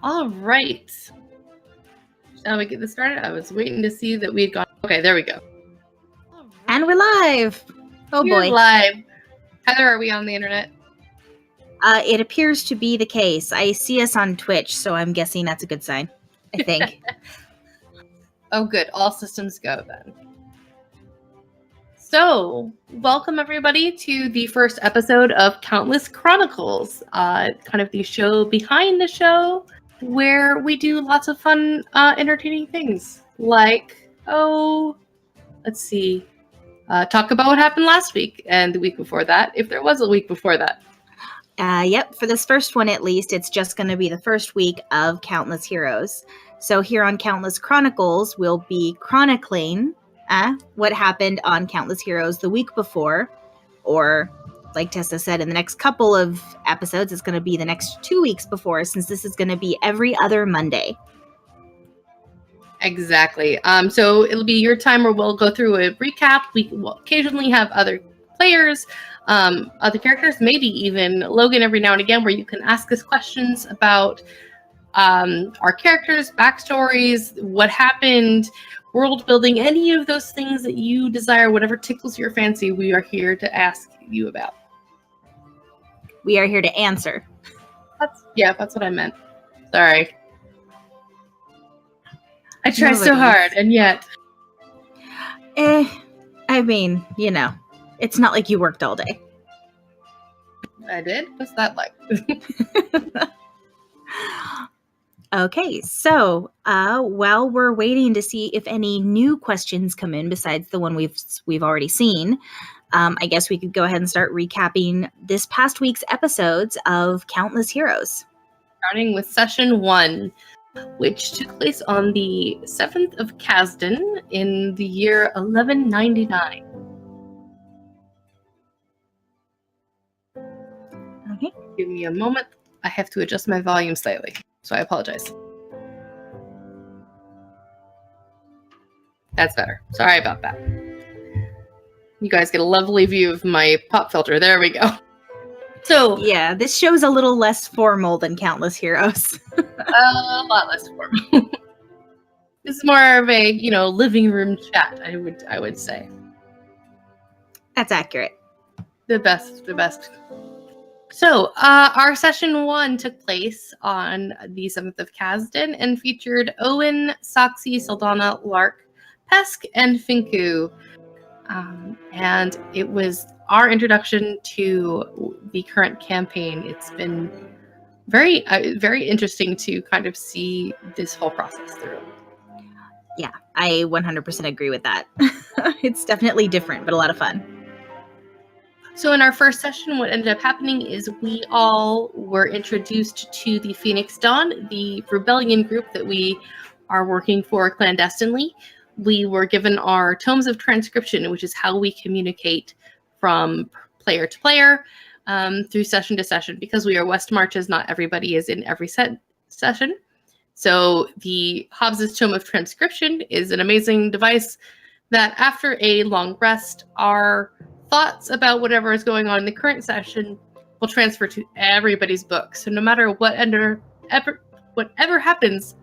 All right. Shall we get this started? I was waiting to see that we'd gone. Okay, there we go. Right. And we're live. Oh We're boy. Live. Heather, are we on the internet? It appears to be the case. I see us on Twitch, so I'm guessing that's a good sign. I think. Oh, good. All systems go then. So, welcome everybody to the first episode of Countless Chronicles, kind of the show behind the show, where we do lots of fun, entertaining things, like, let's see, talk about what happened last week and the week before that, if there was a week before that. Yep, for this first one at least, it's just going to be the first week of Countless Heroes. So here on Countless Chronicles, we'll be chronicling what happened on Countless Heroes the week before, or like Tessa said, in the next couple of episodes, it's going to be the next 2 weeks before, since this is going to be every other Monday. Exactly. So it'll be your time where we'll go through a recap. We will occasionally have other players, other characters, maybe even Logan every now and again, where you can ask us questions about our characters, backstories, what happened, world building, any of those things that you desire, whatever tickles your fancy, we are here to ask you about. We are here to answer. That's what I meant. Sorry. I try so hard, and yet... I mean, you know, it's not like you worked all day. I did? What's that like? Okay, so while we're waiting to see if any new questions come in besides the one we've already seen, I guess we could go ahead and start recapping this past week's episodes of Countless Heroes. Starting with Session 1, which took place on the 7th of Kasdan in the year 1199. Okay. Give me a moment. I have to adjust my volume slightly, so I apologize. That's better. Sorry about that. You guys get a lovely view of my pop filter. There we go. So yeah, this show's a little less formal than Countless Heroes. A lot less formal. This is more of a, living room chat, I would say. That's accurate. The best. So, our session 1 took place on the 7th of Kasdan and featured Owen, Soxy, Saldana, Lark, Pesk, and Finku. And it was our introduction to the current campaign. It's been very, very interesting to kind of see this whole process through. Yeah, I 100% agree with that. It's definitely different, but a lot of fun. So in our first session, what ended up happening is we all were introduced to the Phoenix Dawn, the rebellion group that we are working for clandestinely. We were given our tomes of transcription, which is how we communicate from player to player through session to session. Because we are West Marches, not everybody is in every session. So the Hobbs's Tome of Transcription is an amazing device that after a long rest, our thoughts about whatever is going on in the current session will transfer to everybody's book. So no matter whatever happens,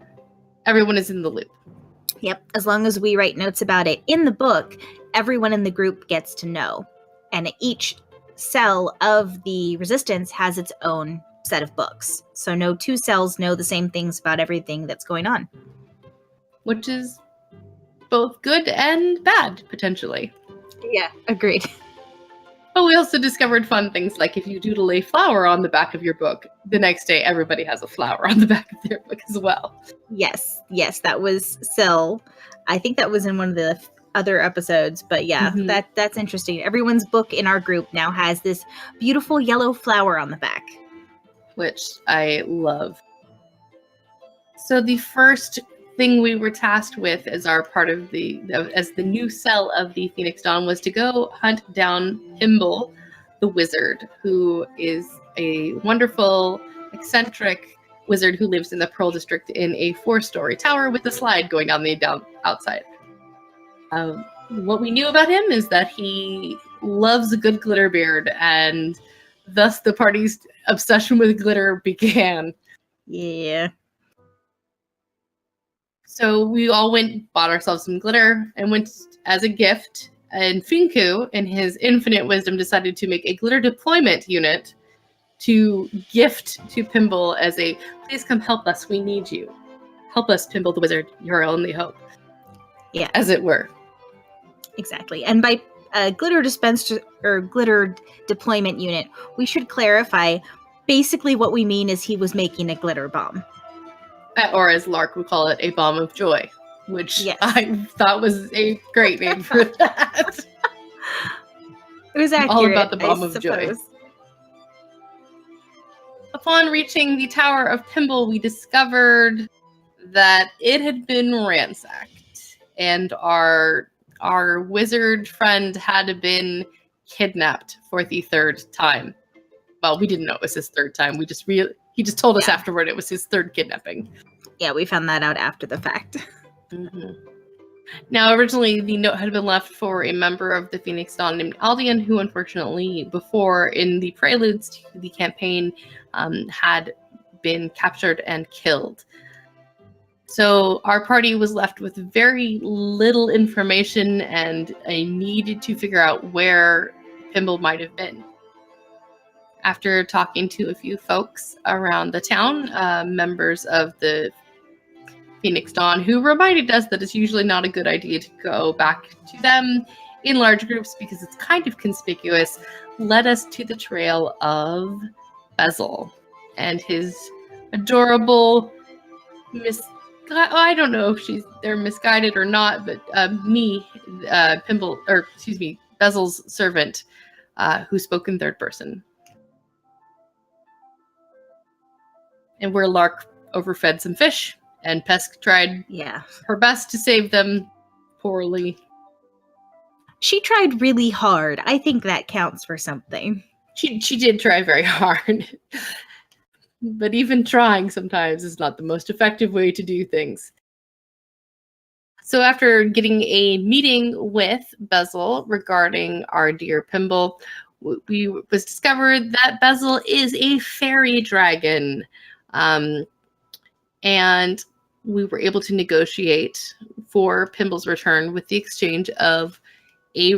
everyone is in the loop. Yep, as long as we write notes about it in the book, everyone in the group gets to know. And each cell of the resistance has its own set of books. So no two cells know the same things about everything that's going on. Which is both good and bad, potentially. Yeah, agreed. But we also discovered fun things like if you doodle a flower on the back of your book, the next day everybody has a flower on the back of their book as well. Yes, that was Syl. I think that was in one of the other episodes, but yeah, that's interesting. Everyone's book in our group now has this beautiful yellow flower on the back. Which I love. So the first thing we were tasked with as our part of as the new cell of the Phoenix Dawn was to go hunt down Pimble, the wizard, who is a wonderful, eccentric wizard who lives in the Pearl District in a 4-story tower with a slide going down outside. What we knew about him is that he loves a good glitter beard, and thus the party's obsession with glitter began. Yeah. So we all bought ourselves some glitter, and went as a gift. And Finku, in his infinite wisdom, decided to make a glitter deployment unit to gift to Pimble as a, please come help us, we need you. Help us, Pimble the Wizard, your only hope. Yeah. As it were. Exactly. And by glitter dispenser or glitter deployment unit, we should clarify basically what we mean is he was making a glitter bomb. Or as Lark would call it, a bomb of joy, which Yes. I thought was a great name for that. It was accurate. All about the bomb of joy. Upon reaching the Tower of Pimble, we discovered that it had been ransacked, and our wizard friend had been kidnapped for the third time. Well, we didn't know it was his third time. He just told us afterward it was his third kidnapping. Yeah, we found that out after the fact. Mm-hmm. Now, originally, the note had been left for a member of the Phoenix Dawn named Aldian, who unfortunately, before in the preludes to the campaign, had been captured and killed. So our party was left with very little information and a need to figure out where Pimble might have been. After talking to a few folks around the town, members of the Phoenix Dawn, who reminded us that it's usually not a good idea to go back to them in large groups because it's kind of conspicuous, led us to the trail of Bezel and his adorable I don't know if they're misguided or not, but Bezel's servant, who spoke in third person. And where Lark overfed some fish, and Pesk tried her best to save them poorly. She tried really hard. I think that counts for something. She did try very hard. But even trying sometimes is not the most effective way to do things. So after getting a meeting with Bezel regarding our dear Pimble, we was discovered that Bezel is a fairy dragon. And we were able to negotiate for Pimble's return with the exchange of a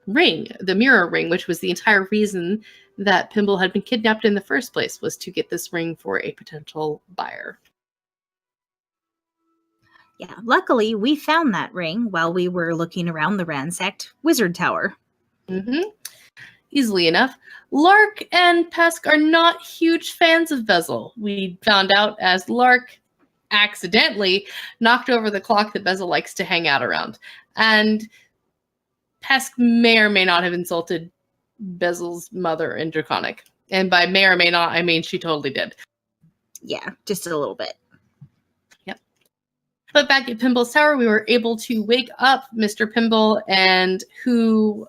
ring, the mirror ring, which was the entire reason that Pimble had been kidnapped in the first place, was to get this ring for a potential buyer. Yeah, luckily we found that ring while we were looking around the ransacked wizard tower. Mm-hmm. Easily enough. Lark and Pesk are not huge fans of Bezel. We found out as Lark accidentally knocked over the clock that Bezel likes to hang out around. And Pesk may or may not have insulted Bezel's mother in Draconic. And by may or may not, I mean she totally did. Yeah, just a little bit. Yep. But back at Pimble's Tower, we were able to wake up Mr. Pimble, and who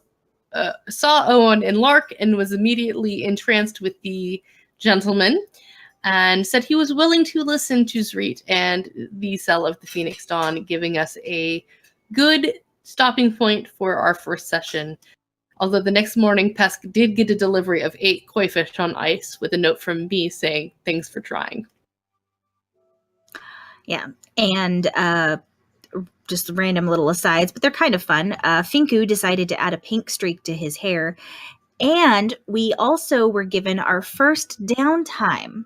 saw Owen and Lark and was immediately entranced with the gentleman and said he was willing to listen to Zreet and the Cell of the Phoenix Dawn, giving us a good stopping point for our first session. Although the next morning, Pesk did get a delivery of 8 koi fish on ice with a note from me saying, thanks for trying. Yeah, and just random little asides, but they're kind of fun. Finku decided to add a pink streak to his hair, and we also were given our first downtime,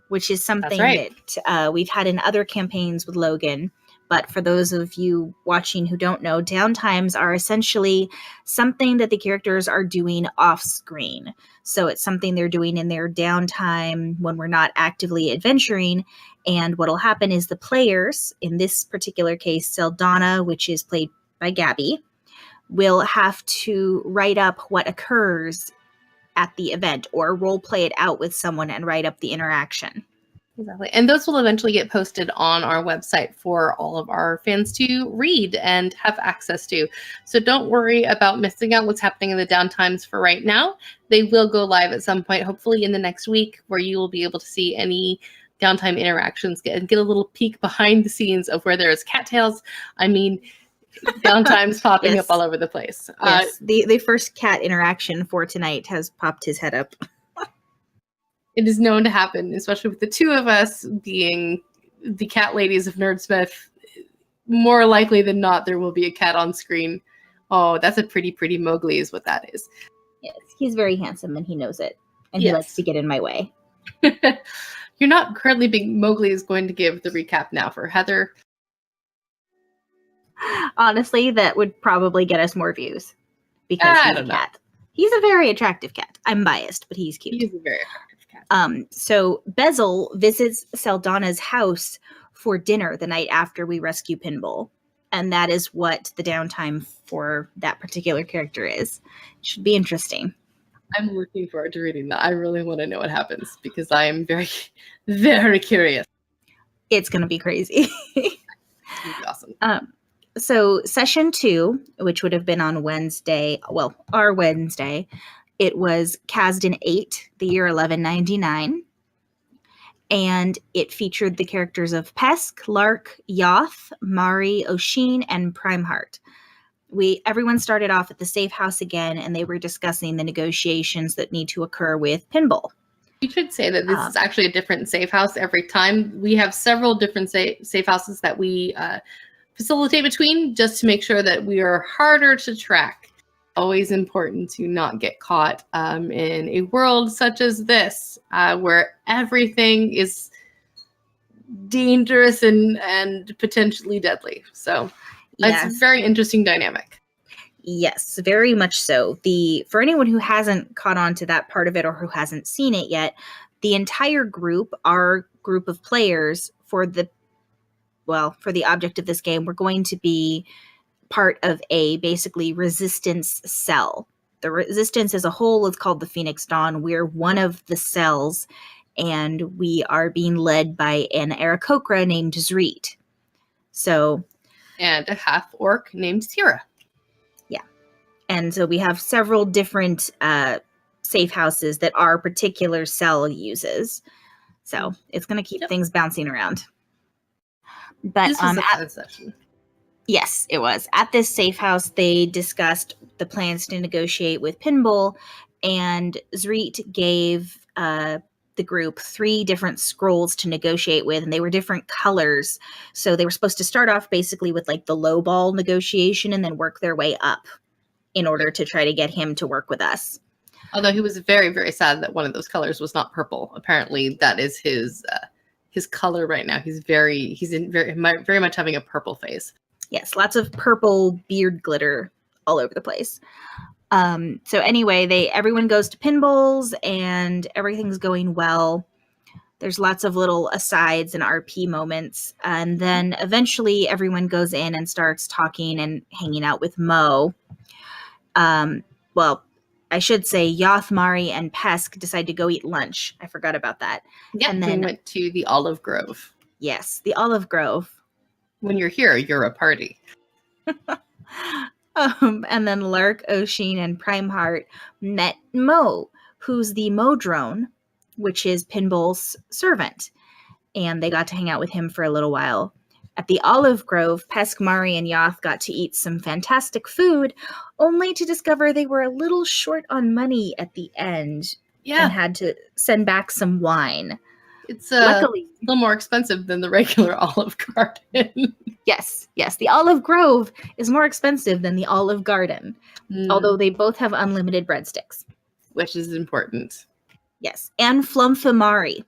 which is something that we've had in other campaigns with Logan. But for those of you watching who don't know, downtimes are essentially something that the characters are doing off screen. So it's something they're doing in their downtime when we're not actively adventuring. And what'll happen is the players, in this particular case, Seldana, which is played by Gabby, will have to write up what occurs at the event or role play it out with someone and write up the interaction. Exactly. And those will eventually get posted on our website for all of our fans to read and have access to. So don't worry about missing out what's happening in the downtimes for right now. They will go live at some point, hopefully in the next week, where you will be able to see any downtime interactions and get a little peek behind the scenes of where there is cattails. I mean, downtimes popping up all over the place. Yes. The first cat interaction for tonight has popped his head up. It is known to happen, especially with the two of us being the cat ladies of Nerdsmith. more likely than not, there will be a cat on screen. Oh, that's a pretty Mowgli is what that is. Yes, he's very handsome and he knows it. And Yes. he likes to get in my way. You're not currently being Mowgli is going to give the recap now for Heather. Honestly, that would probably get us more views because he's a cat. He's a very attractive cat. I'm biased, but he's cute. He's a very attractive cat. So Bezel visits Saldana's house for dinner the night after we rescue Pinball. And that is what the downtime for that particular character is. It should be interesting. I'm looking forward to reading that. I really want to know what happens because I am very curious. It's going to be crazy. It's going to be awesome. So session 2, which would have been on Wednesday, well, our Wednesday, it was Kasdan 8, the year 1199. And it featured the characters of Pesk, Lark, Yoth, Mari, Oshin, and Primeheart. Everyone started off at the safe house again, and they were discussing the negotiations that need to occur with Pinball. You should say that this is actually a different safe house every time. We have several different safe houses that we facilitate between just to make sure that we are harder to track. Always important to not get caught in a world such as this, where everything is dangerous and potentially deadly. So it's a very interesting dynamic. Yes, very much so. For anyone who hasn't caught on to that part of it or who hasn't seen it yet, the entire group, our group of players for the object of this game, we're going to be part of a basically resistance cell. The resistance as a whole is called the Phoenix Dawn. We're one of the cells, and we are being led by an Aarakocra named Zreet. And a half-orc named Tira. Yeah. And so we have several different safe houses that our particular cell uses. So it's going to keep things bouncing around. But this was a fun session. Yes, it was. At this safe house, they discussed the plans to negotiate with Pinball, and Zreet gave the group 3 different scrolls to negotiate with, and they were different colors. So they were supposed to start off basically with like the low ball negotiation and then work their way up in order to try to get him to work with us. Although he was very sad that one of those colors was not purple. Apparently that is his color right now. He's very much having a purple phase. Yes, lots of purple beard glitter all over the place. So anyway, everyone goes to Pinball's and everything's going well. There's lots of little asides and RP moments. And then eventually everyone goes in and starts talking and hanging out with Mo. Well, I should say Yoth, Mari, and Pesk decide to go eat lunch. I forgot about that. Yeah, and then we went to the Olive Grove. Yes, the Olive Grove. When you're here, you're a party. And then Lark, Oshin, and Primeheart met Mo, who's the Mo drone, which is Pinball's servant. And they got to hang out with him for a little while. At the Olive Grove, Pesk, Mari, and Yoth got to eat some fantastic food, only to discover they were a little short on money at the end. Yeah. And had to send back some wine. It's luckily a little more expensive than the regular Olive Garden. Yes. The Olive Grove is more expensive than the Olive Garden, although they both have unlimited breadsticks. Which is important. Yes, and Flumphamari.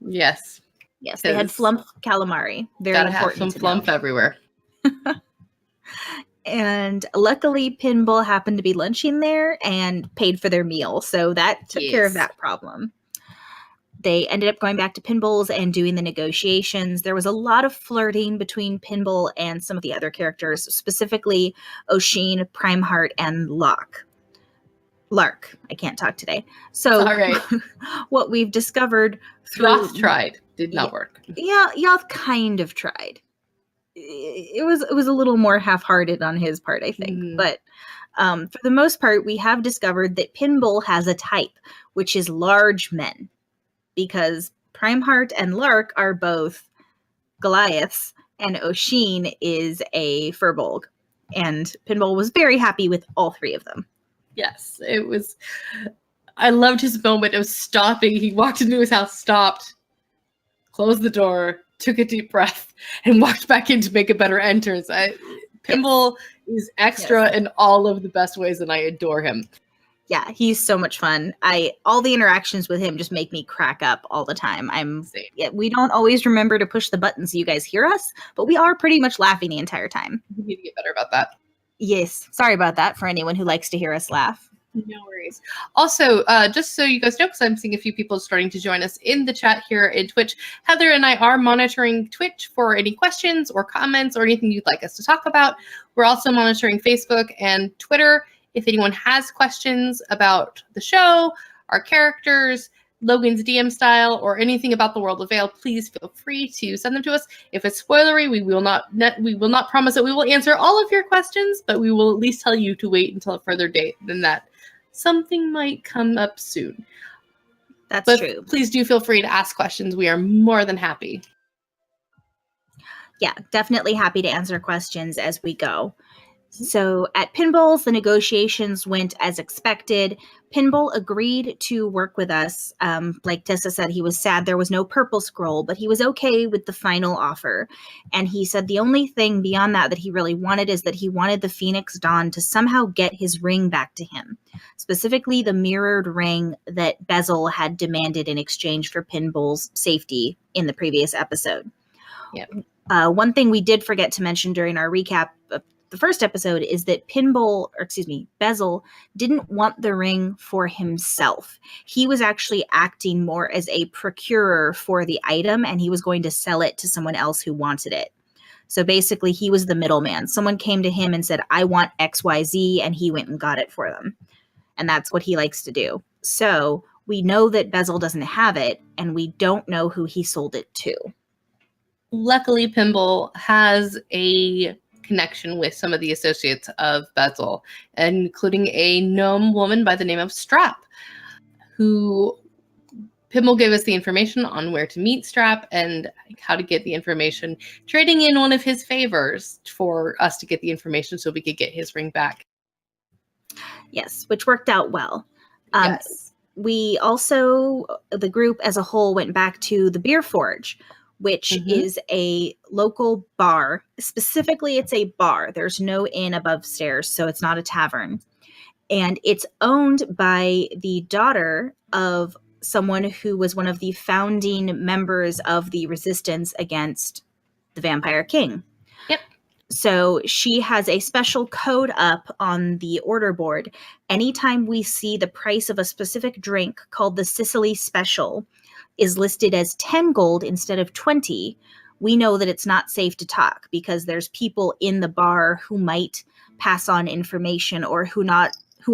Yes. Yes, they had flump calamari. Very gotta important. Have some flump everywhere. And luckily, Pinball happened to be lunching there and paid for their meal, so that took care of that problem. They ended up going back to Pinball's and doing the negotiations. There was a lot of flirting between Pinball and some of the other characters, specifically Oshin, Primeheart, and Lark. I can't talk today. So what we've discovered through... Yoth tried. Did not work. Yeah, Yoth kind of tried. It was a little more half-hearted on his part, I think. But for the most part, we have discovered that Pinball has a type, which is large men. Because Primeheart and Lark are both Goliaths, and Oshin is a Furbolg. And Pinball was very happy with all 3 of them. Yes, it was. I loved his moment of stopping. He walked into his house, stopped, closed the door, took a deep breath, and walked back in to make a better entrance. Pimble is extra in all of the best ways, and I adore him. Yeah, he's so much fun. All the interactions with him just make me crack up all the time. We don't always remember to push the button so you guys hear us, but we are pretty much laughing the entire time. We need to get better about that. Yes. Sorry about that for anyone who likes to hear us laugh. No worries. Also, just so you guys know, because I'm seeing a few people starting to join us in the chat here in Twitch, Heather and I are monitoring Twitch for any questions or comments or anything you'd like us to talk about. We're also monitoring Facebook and Twitter. If anyone has questions about the show, our characters, Logan's DM style, or anything about the World of Vale, please feel free to send them to us. If it's spoilery, we will not promise that we will answer all of your questions, but we will at least tell you to wait until a further date than that. Something might come up soon. That's true. Please do feel free to ask questions. We are more than happy. Yeah, definitely happy to answer questions as we go. So at Pinball's, the negotiations went as expected. Pinball agreed to work with us. Like Tessa said, he was sad there was no purple scroll, but he was okay with the final offer. And he said the only thing beyond that he really wanted is that he wanted the Phoenix Dawn to somehow get his ring back to him, specifically the mirrored ring that Bezel had demanded in exchange for Pinball's safety in the previous episode. Yep. One thing we did forget to mention during our recap of the first episode is that Bezel didn't want the ring for himself. He was actually acting more as a procurer for the item, and he was going to sell it to someone else who wanted it. So basically, he was the middleman. Someone came to him and said, I want XYZ, and he went and got it for them. And that's what he likes to do. So we know that Bezel doesn't have it, and we don't know who he sold it to. Luckily, Pinball has a connection with some of the associates of Bezel, including a gnome woman by the name of Strap, who Pinball gave us the information on where to meet Strap and how to get the information, trading in one of his favors for us to get the information so we could get his ring back. Yes, which worked out well. Yes. We also, the group as a whole, went back to the Beer Forge, which is a local bar. Specifically, it's a bar. There's no inn above stairs, so it's not a tavern. And it's owned by the daughter of someone who was one of the founding members of the resistance against the Vampire King. Yep. So she has a special code up on the order board. Anytime we see the price of a specific drink called the Sicily Special is listed as 10 gold instead of 20, we know that it's not safe to talk because there's people in the bar who might pass on information or who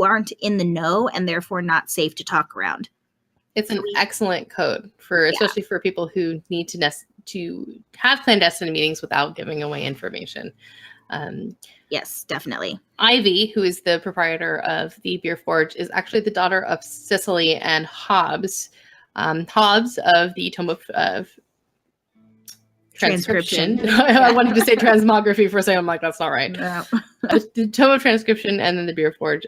aren't in the know and therefore not safe to talk around. It's an excellent code especially for people who need to have clandestine meetings without giving away information. Yes, definitely. Ivy, who is the proprietor of the Beer Forge, is actually the daughter of Cicely and Hobbs. Hobbs of the Tome of Transcription. I wanted to say transmography for a second. I'm like, that's not right. No. The Tome of Transcription and then the Beer Forge.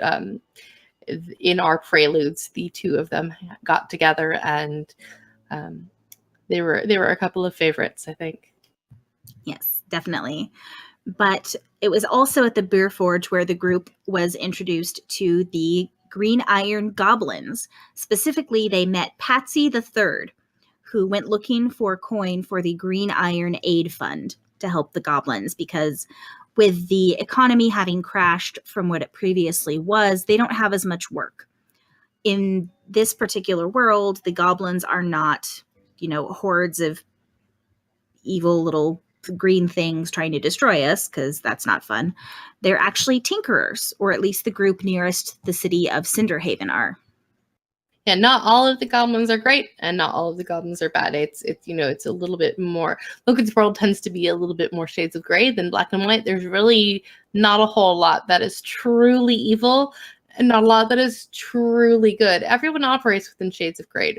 In our preludes, the two of them got together, and they were a couple of favorites, I think. Yes, definitely. But it was also at the Beer Forge where the group was introduced to the Green Iron Goblins. Specifically, they met Patsy the Third, who went looking for coin for the Green Iron Aid Fund to help the goblins, because with the economy having crashed from what it previously was, they don't have as much work. In this particular world, the goblins are not, hordes of evil little green things trying to destroy us, because that's not fun. They're actually tinkerers, or at least the group nearest the city of Cinderhaven are. Yeah, not all of the goblins are great, and not all of the goblins are bad. It's a little bit more. Logan's World tends to be a little bit more shades of gray than black and white. There's really not a whole lot that is truly evil, and not a lot that is truly good. Everyone operates within shades of gray,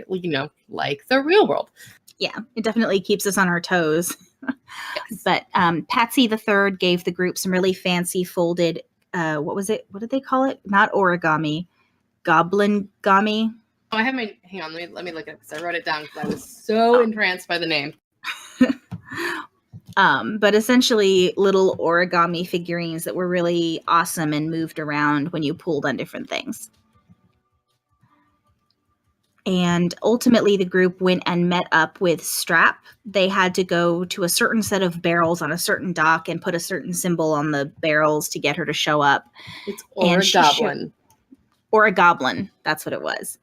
like the real world. Yeah, it definitely keeps us on our toes. Yes. But Patsy the Third gave the group some really fancy folded, what was it? What did they call it? Not origami, goblin-gami. Oh, I have hang on, let me look at it because I wrote it down because I was so entranced by the name. But essentially little origami figurines that were really awesome and moved around when you pulled on different things. And ultimately, the group went and met up with Strap. They had to go to a certain set of barrels on a certain dock and put a certain symbol on the barrels to get her to show up. It's or a goblin. Or a goblin. That's what it was.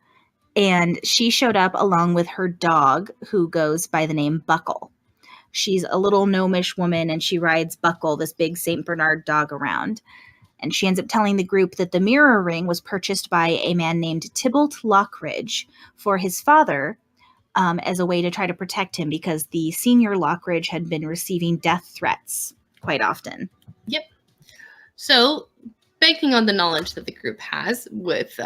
And she showed up along with her dog, who goes by the name Buckle. She's a little gnomish woman, and she rides Buckle, this big St. Bernard dog, around. And she ends up telling the group that the mirror ring was purchased by a man named Tybalt Lockridge for his father, as a way to try to protect him, because the senior Lockridge had been receiving death threats quite often. Yep. So, banking on the knowledge that the group has with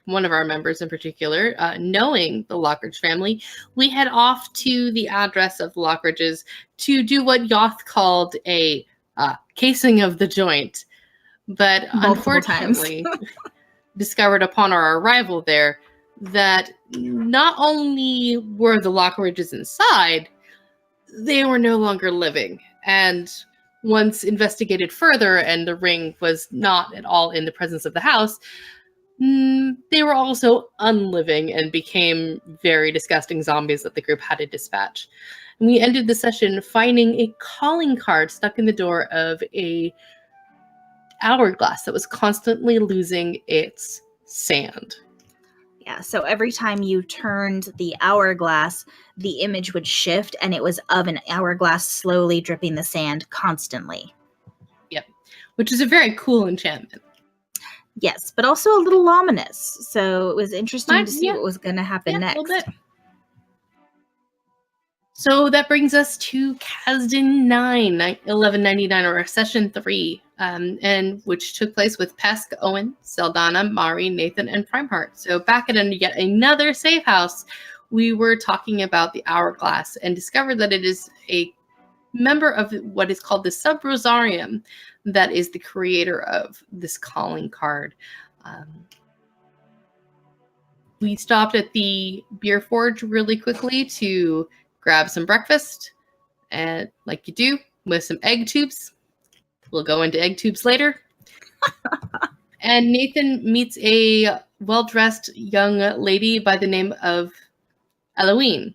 one of our members in particular, knowing the Lockridge family, we head off to the address of the Lockridges to do what Yoth called a casing of the joint. But Multiple unfortunately, discovered upon our arrival there that not only were the Lockridges inside, they were no longer living. And once investigated further and the ring was not at all in the presence of the house, they were also unliving and became very disgusting zombies that the group had to dispatch. And we ended the session finding a calling card stuck in the door of a hourglass that was constantly losing its sand. Yeah, so every time you turned the hourglass, the image would shift, and it was of an hourglass slowly dripping the sand constantly. Yep, which is a very cool enchantment. Yes, but also a little ominous. So it was interesting to see what was going to happen next. A little bit. So that brings us to Kasdan 9, 1199, or Session 3, and which took place with Pesk, Owen, Seldana, Mari, Nathan, and Primeheart. So back at yet another safe house, we were talking about the Hourglass and discovered that it is a member of what is called the Sub-Rosarium that is the creator of this calling card. We stopped at the Beer Forge really quickly to grab some breakfast, and like you do, with some egg tubes. We'll go into egg tubes later. And Nathan meets a well-dressed young lady by the name of Eloine,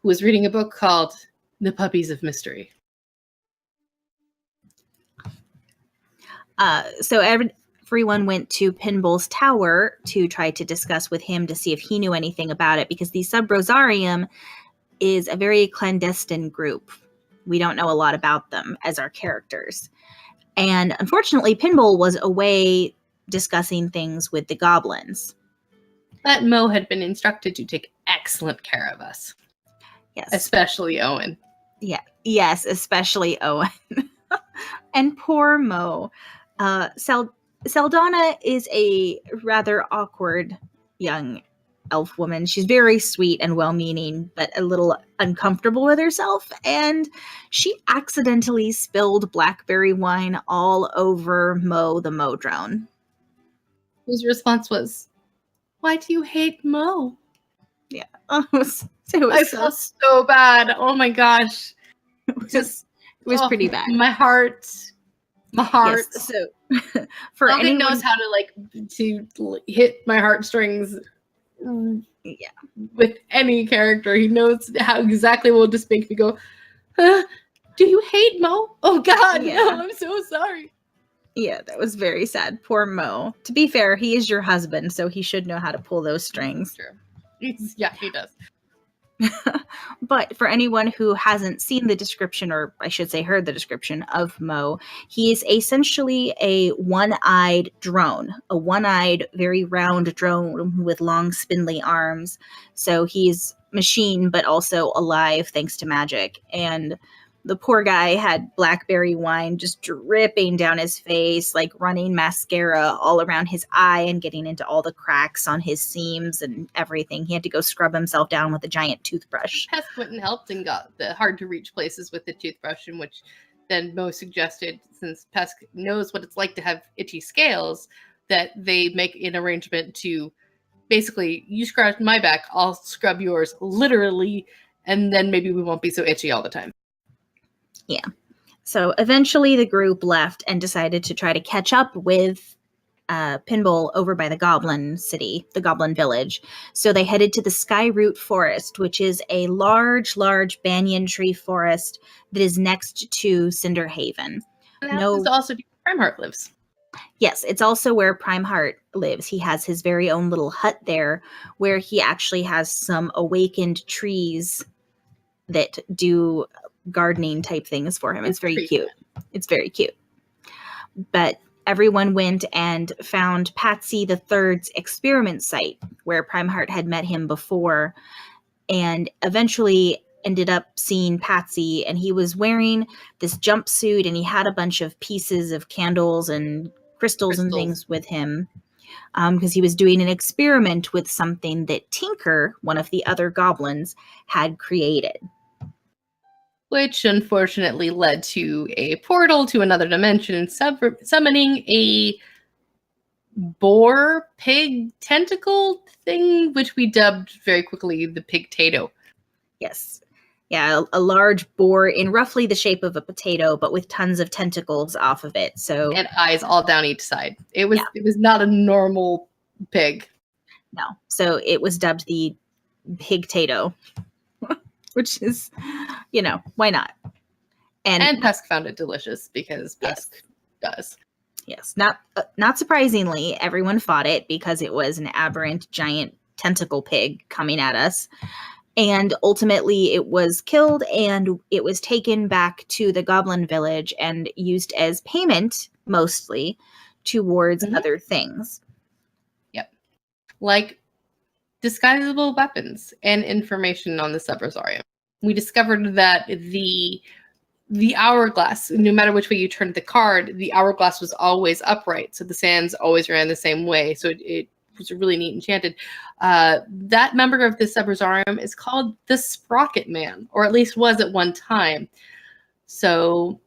who is reading a book called The Puppies of Mystery. So everyone went to Pinball's tower to try to discuss with him to see if he knew anything about it, because the Sub-Rosarium is a very clandestine group. We don't know a lot about them as our characters. And unfortunately, Pinball was away discussing things with the goblins. But Mo had been instructed to take excellent care of us. Yes. Especially Owen. Yeah. Yes, especially Owen. And poor Mo. Seldana is a rather awkward young elf woman. She's very sweet and well-meaning, but a little uncomfortable with herself, and she accidentally spilled blackberry wine all over Mo the Modrone. His response was, "Why do you hate Mo?" Yeah. I felt so bad. Oh my gosh. It was pretty bad. My heart. Yes, so for Logan anyone knows how to hit my heartstrings. Yeah. With any character, he knows how exactly will just make me go, do you hate Mo? Oh God, yeah. No, I'm so sorry. Yeah, that was very sad. Poor Mo. To be fair, he is your husband, so he should know how to pull those strings. True. Yeah, he does. But for anyone who hasn't seen the description, or I should say heard the description of Mo, he is essentially a one-eyed drone, a one-eyed, very round drone with long, spindly arms. So he's machine, but also alive thanks to magic. And the poor guy had blackberry wine just dripping down his face, like running mascara all around his eye and getting into all the cracks on his seams and everything. He had to go scrub himself down with a giant toothbrush. Pesk went and helped and got the hard-to-reach places with the toothbrush, in which then Mo suggested, since Pesk knows what it's like to have itchy scales, that they make an arrangement to basically, you scratch my back, I'll scrub yours, literally and then maybe we won't be so itchy all the time. Yeah. So eventually the group left and decided to try to catch up with Pinball over by the Goblin City, the Goblin Village. So they headed to the Skyroot Forest, which is a large banyan tree forest that is next to Cinder Haven. And that happens to also be where Primeheart lives. Yes, it's also where Primeheart lives. He has his very own little hut there where he actually has some awakened trees that do gardening type things for him. It's very cute. It's very cute. But everyone went and found Patsy the Third's experiment site where Primeheart had met him before, and eventually ended up seeing Patsy, and he was wearing this jumpsuit and he had a bunch of pieces of candles and crystals and things with him because he was doing an experiment with something that Tinker, one of the other goblins, had created. Which unfortunately led to a portal to another dimension, summoning a boar pig tentacle thing, which we dubbed very quickly the pigtato. Yes. Yeah, a large boar in roughly the shape of a potato, but with tons of tentacles off of it. So and eyes all down each side. It was not a normal pig. No. So it was dubbed the pigtato. Which is, why not? And Pesk found it delicious because Pesk does. Yes, not surprisingly, everyone fought it because it was an aberrant giant tentacle pig coming at us. And ultimately it was killed and it was taken back to the Goblin Village and used as payment, mostly, towards other things. Yep. Like disguisable weapons and information on the Subrosarium. We discovered that the hourglass, no matter which way you turned the card, the hourglass was always upright. So the sands always ran the same way. So it was really neat enchanted. That member of the Subrosarium is called the Sprocket Man, or at least was at one time. So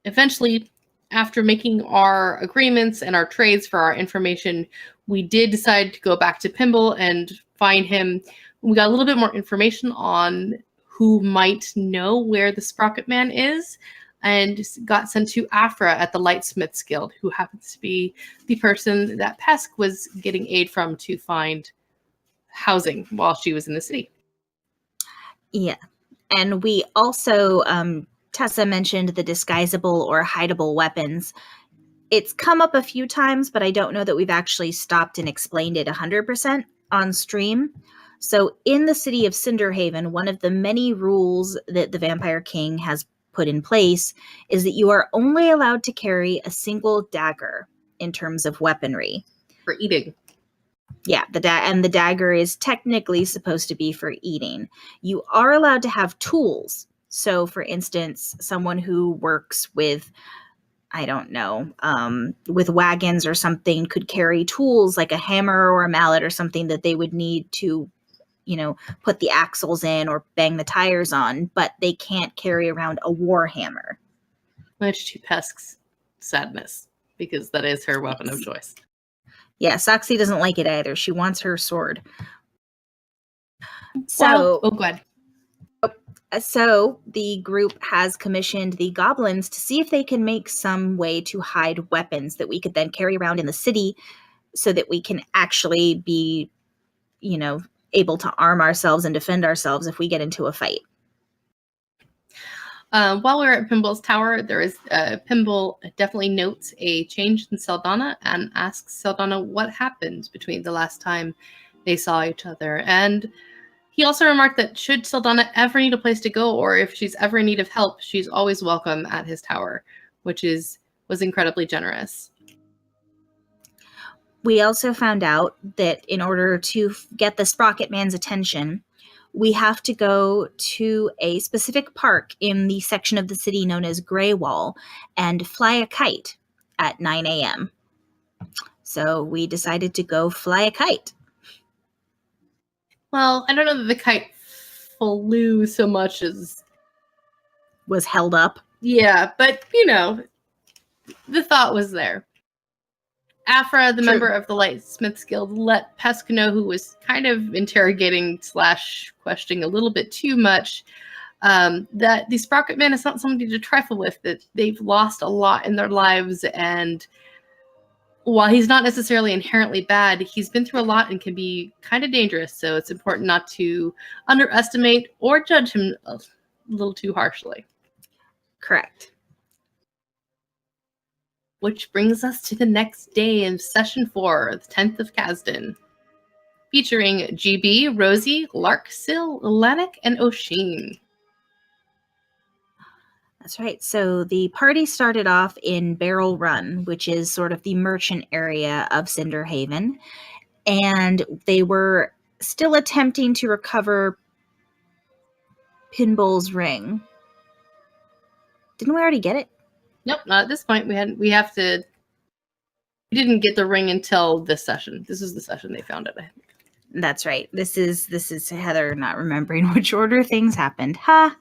eventually, after making our agreements and our trades for our information, we did decide to go back to Pimble and find him. We got a little bit more information on who might know where the Sprocket Man is, and got sent to Afra at the Lightsmiths Guild, who happens to be the person that Pesk was getting aid from to find housing while she was in the city. Yeah. And we also, Tessa mentioned the disguisable or hideable weapons. It's come up a few times, but I don't know that we've actually stopped and explained it 100% on stream. So in the city of Cinderhaven, one of the many rules that the Vampire King has put in place is that you are only allowed to carry a single dagger in terms of weaponry. For eating. Yeah, the dagger is technically supposed to be for eating. You are allowed to have tools. So, for instance, someone who works with, I don't know, with wagons or something could carry tools like a hammer or a mallet or something that they would need to, put the axles in or bang the tires on, but they can't carry around a war hammer. Much to Pesk's sadness, because that is her weapon of choice. Yeah, Soxy doesn't like it either. She wants her sword. So, go ahead. So the group has commissioned the goblins to see if they can make some way to hide weapons that we could then carry around in the city so that we can actually be, able to arm ourselves and defend ourselves if we get into a fight. While we're at Pimble's tower, there is Pimble definitely notes a change in Saldana and asks Saldana what happened between the last time they saw each other. And he also remarked that should Saldana ever need a place to go, or if she's ever in need of help, she's always welcome at his tower, which was incredibly generous. We also found out that in order to get the Sprocket Man's attention, we have to go to a specific park in the section of the city known as Greywall and fly a kite at 9 a.m. So we decided to go fly a kite. Well, I don't know that the kite flew so much as was held up. Yeah, but the thought was there. Afra, the True. member of the Lightsmiths Guild, let Pesca know, who was kind of interrogating / questioning a little bit too much, that the Sprocket Man is not somebody to trifle with, that they've lost a lot in their lives, and while he's not necessarily inherently bad, he's been through a lot and can be kind of dangerous, so it's important not to underestimate or judge him a little too harshly. Correct. Which brings us to the next day in Session 4, the 10th of Kasdan, featuring GB, Rosie, Lark, Syl, Lanik, and O'Sheen. That's right. So the party started off in Barrel Run, which is sort of the merchant area of Cinderhaven, and they were still attempting to recover Pinball's ring. Didn't we already get it? Nope, not at this point. We didn't get the ring until this session. This is the session they found it. That's right. This is Heather not remembering which order things happened. Ha!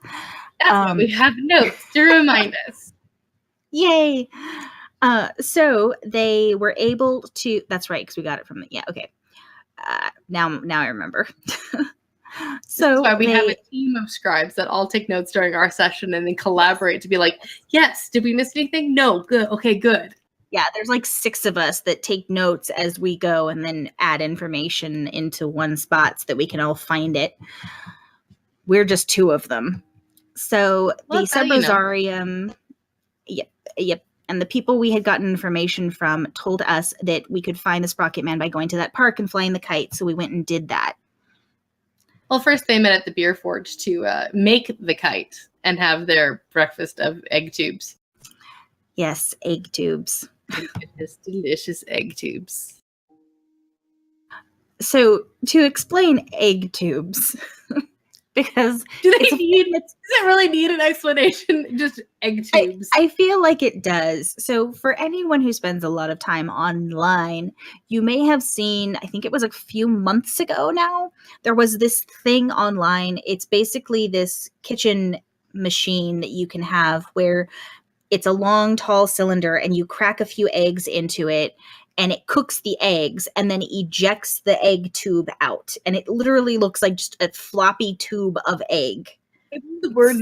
That's why we have notes to remind us. Yay! So they were able to. That's right, because we got it from the. Yeah. Okay. Now I remember. So that's why we have a team of scribes that all take notes during our session and then collaborate to be like, yes, did we miss anything? No, good. Okay, good. Yeah, there's like 6 of us that take notes as we go and then add information into one spot so that we can all find it. We're just 2 of them. So the Subrosarium, yep. And the people we had gotten information from told us that we could find the Sprocket Man by going to that park and flying the kite. So we went and did that. Well, first they met at the beer forge to make the kite and have their breakfast of egg tubes. Yes, egg tubes. Delicious egg tubes. So to explain egg tubes, because does it really need an explanation? Just egg tubes. I feel like it does. So for anyone who spends a lot of time online, you may have seen, I think it was a few months ago now, there was this thing online. It's basically this kitchen machine that you can have where it's a long, tall cylinder and you crack a few eggs into it and it cooks the eggs and then ejects the egg tube out. And it literally looks like just a floppy tube of egg. The word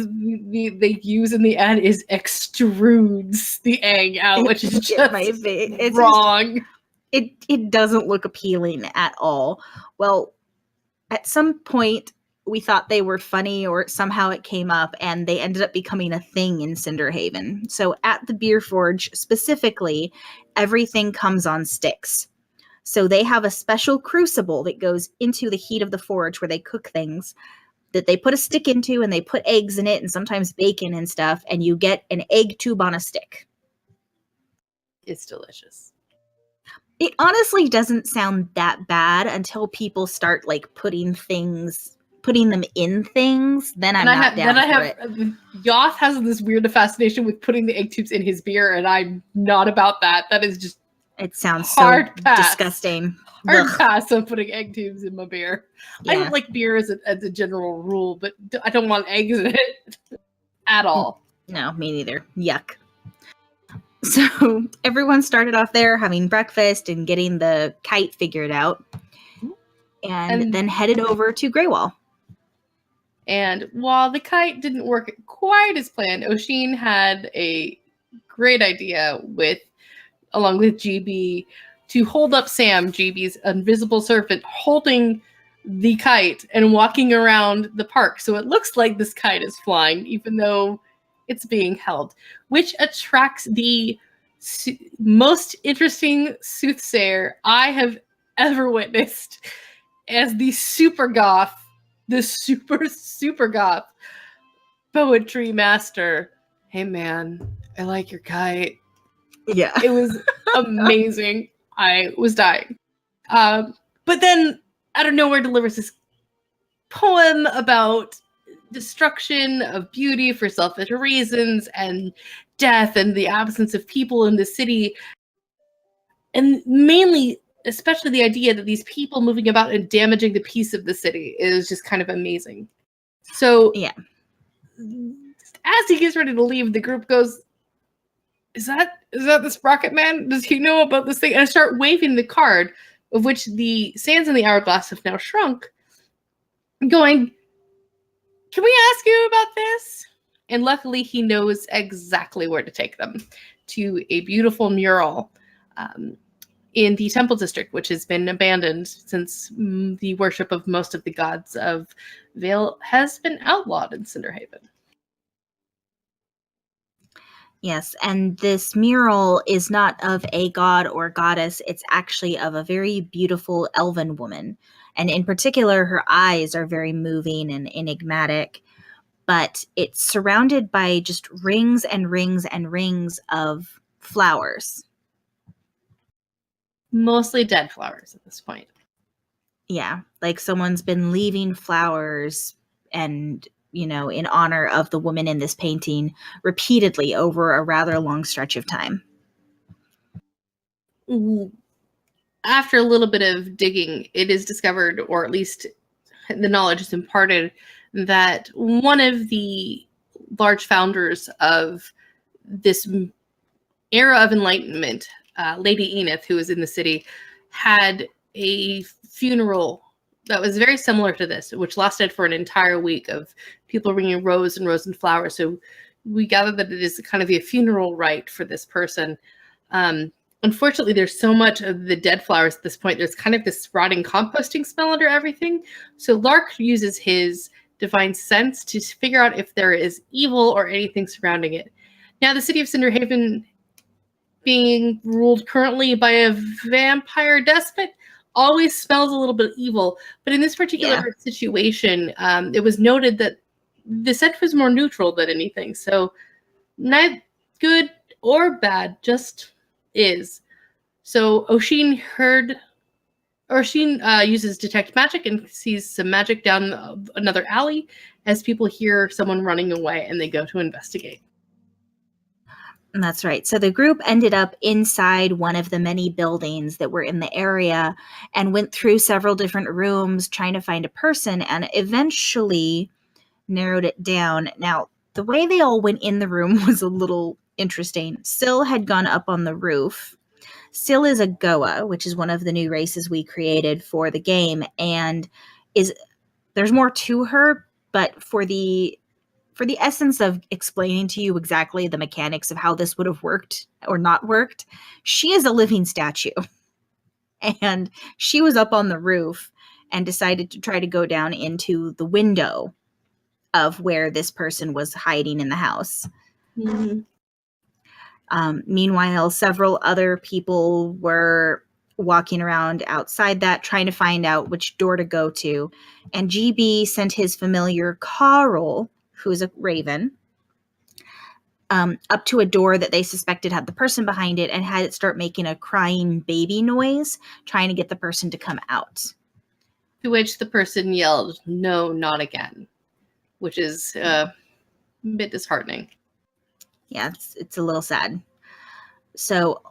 they use in the ad is extrudes the egg out, which is just wrong. It doesn't look appealing at all. Well, at some point, we thought they were funny or somehow it came up and they ended up becoming a thing in Cinderhaven. So at the Beer Forge specifically, everything comes on sticks. So they have a special crucible that goes into the heat of the forge where they cook things that they put a stick into and they put eggs in it and sometimes bacon and stuff. And you get an egg tube on a stick. It's delicious. It honestly doesn't sound that bad until people start like putting them in things, then I'm not down for it. Yoth has this weird fascination with putting the egg tubes in his beer, and I'm not about that. That is just it sounds so disgusting. Hard pass on putting egg tubes in my beer. Yeah. I don't like beer as a general rule, but I don't want eggs in it at all. No, me neither. Yuck. So everyone started off there having breakfast and getting the kite figured out, and then headed over to Greywall. And while the kite didn't work quite as planned, O'Sheen had a great idea along with GB, to hold up Sam, GB's invisible servant, holding the kite and walking around the park. So it looks like this kite is flying, even though it's being held, which attracts the most interesting soothsayer I have ever witnessed as the super goth poetry master. Hey man, I like your kite. Yeah. It was amazing. I was dying. But then out of nowhere delivers this poem about destruction of beauty for selfish reasons and death and the absence of people in the city. And mainly, especially the idea that these people moving about and damaging the peace of the city is just kind of amazing. So, yeah. As he gets ready to leave, the group goes, is that the Sprocket Man? Does he know about this thing? And I start waving the card, of which the sands in the hourglass have now shrunk, going, can we ask you about this? And luckily, he knows exactly where to take them, to a beautiful mural in the Temple District, which has been abandoned since the worship of most of the gods of Vale has been outlawed in Cinderhaven. Yes, and this mural is not of a god or goddess. It's actually of a very beautiful elven woman. And in particular, her eyes are very moving and enigmatic. But it's surrounded by just rings and rings and rings of flowers. Mostly dead flowers at this point. Yeah, like someone's been leaving flowers and, you know, in honor of the woman in this painting repeatedly over a rather long stretch of time. After a little bit of digging, it is discovered, or at least the knowledge is imparted, that one of the large founders of this era of enlightenment, Lady Enith, who was in the city, had a funeral that was very similar to this, which lasted for an entire week of people bringing rows and rows and flowers. So we gather that it is kind of a funeral rite for this person. Unfortunately, there's so much of the dead flowers at this point. There's kind of this rotting composting smell under everything. So Lark uses his divine sense to figure out if there is evil or anything surrounding it. Now, the city of Cinderhaven, being ruled currently by a vampire despot, always smells a little bit evil. But in this particular situation, it was noted that the scent was more neutral than anything. So not good or bad, just is. So Oshin uses detect magic and sees some magic down another alley as people hear someone running away, and they go to investigate. That's right. So the group ended up inside one of the many buildings that were in the area and went through several different rooms trying to find a person and eventually narrowed it down. Now, the way they all went in the room was a little interesting. Syl had gone up on the roof. Syl is a Goa, which is one of the new races we created for the game, and there's more to her, but for the essence of explaining to you exactly the mechanics of how this would have worked or not worked, she is a living statue. And she was up on the roof and decided to try to go down into the window of where this person was hiding in the house. Mm-hmm. Meanwhile, several other people were walking around outside that, trying to find out which door to go to. And GB sent his familiar Carl, who's a raven, up to a door that they suspected had the person behind it and had it start making a crying baby noise, trying to get the person to come out. To which the person yelled, "No, not again," which is a bit disheartening. Yeah, it's a little sad. So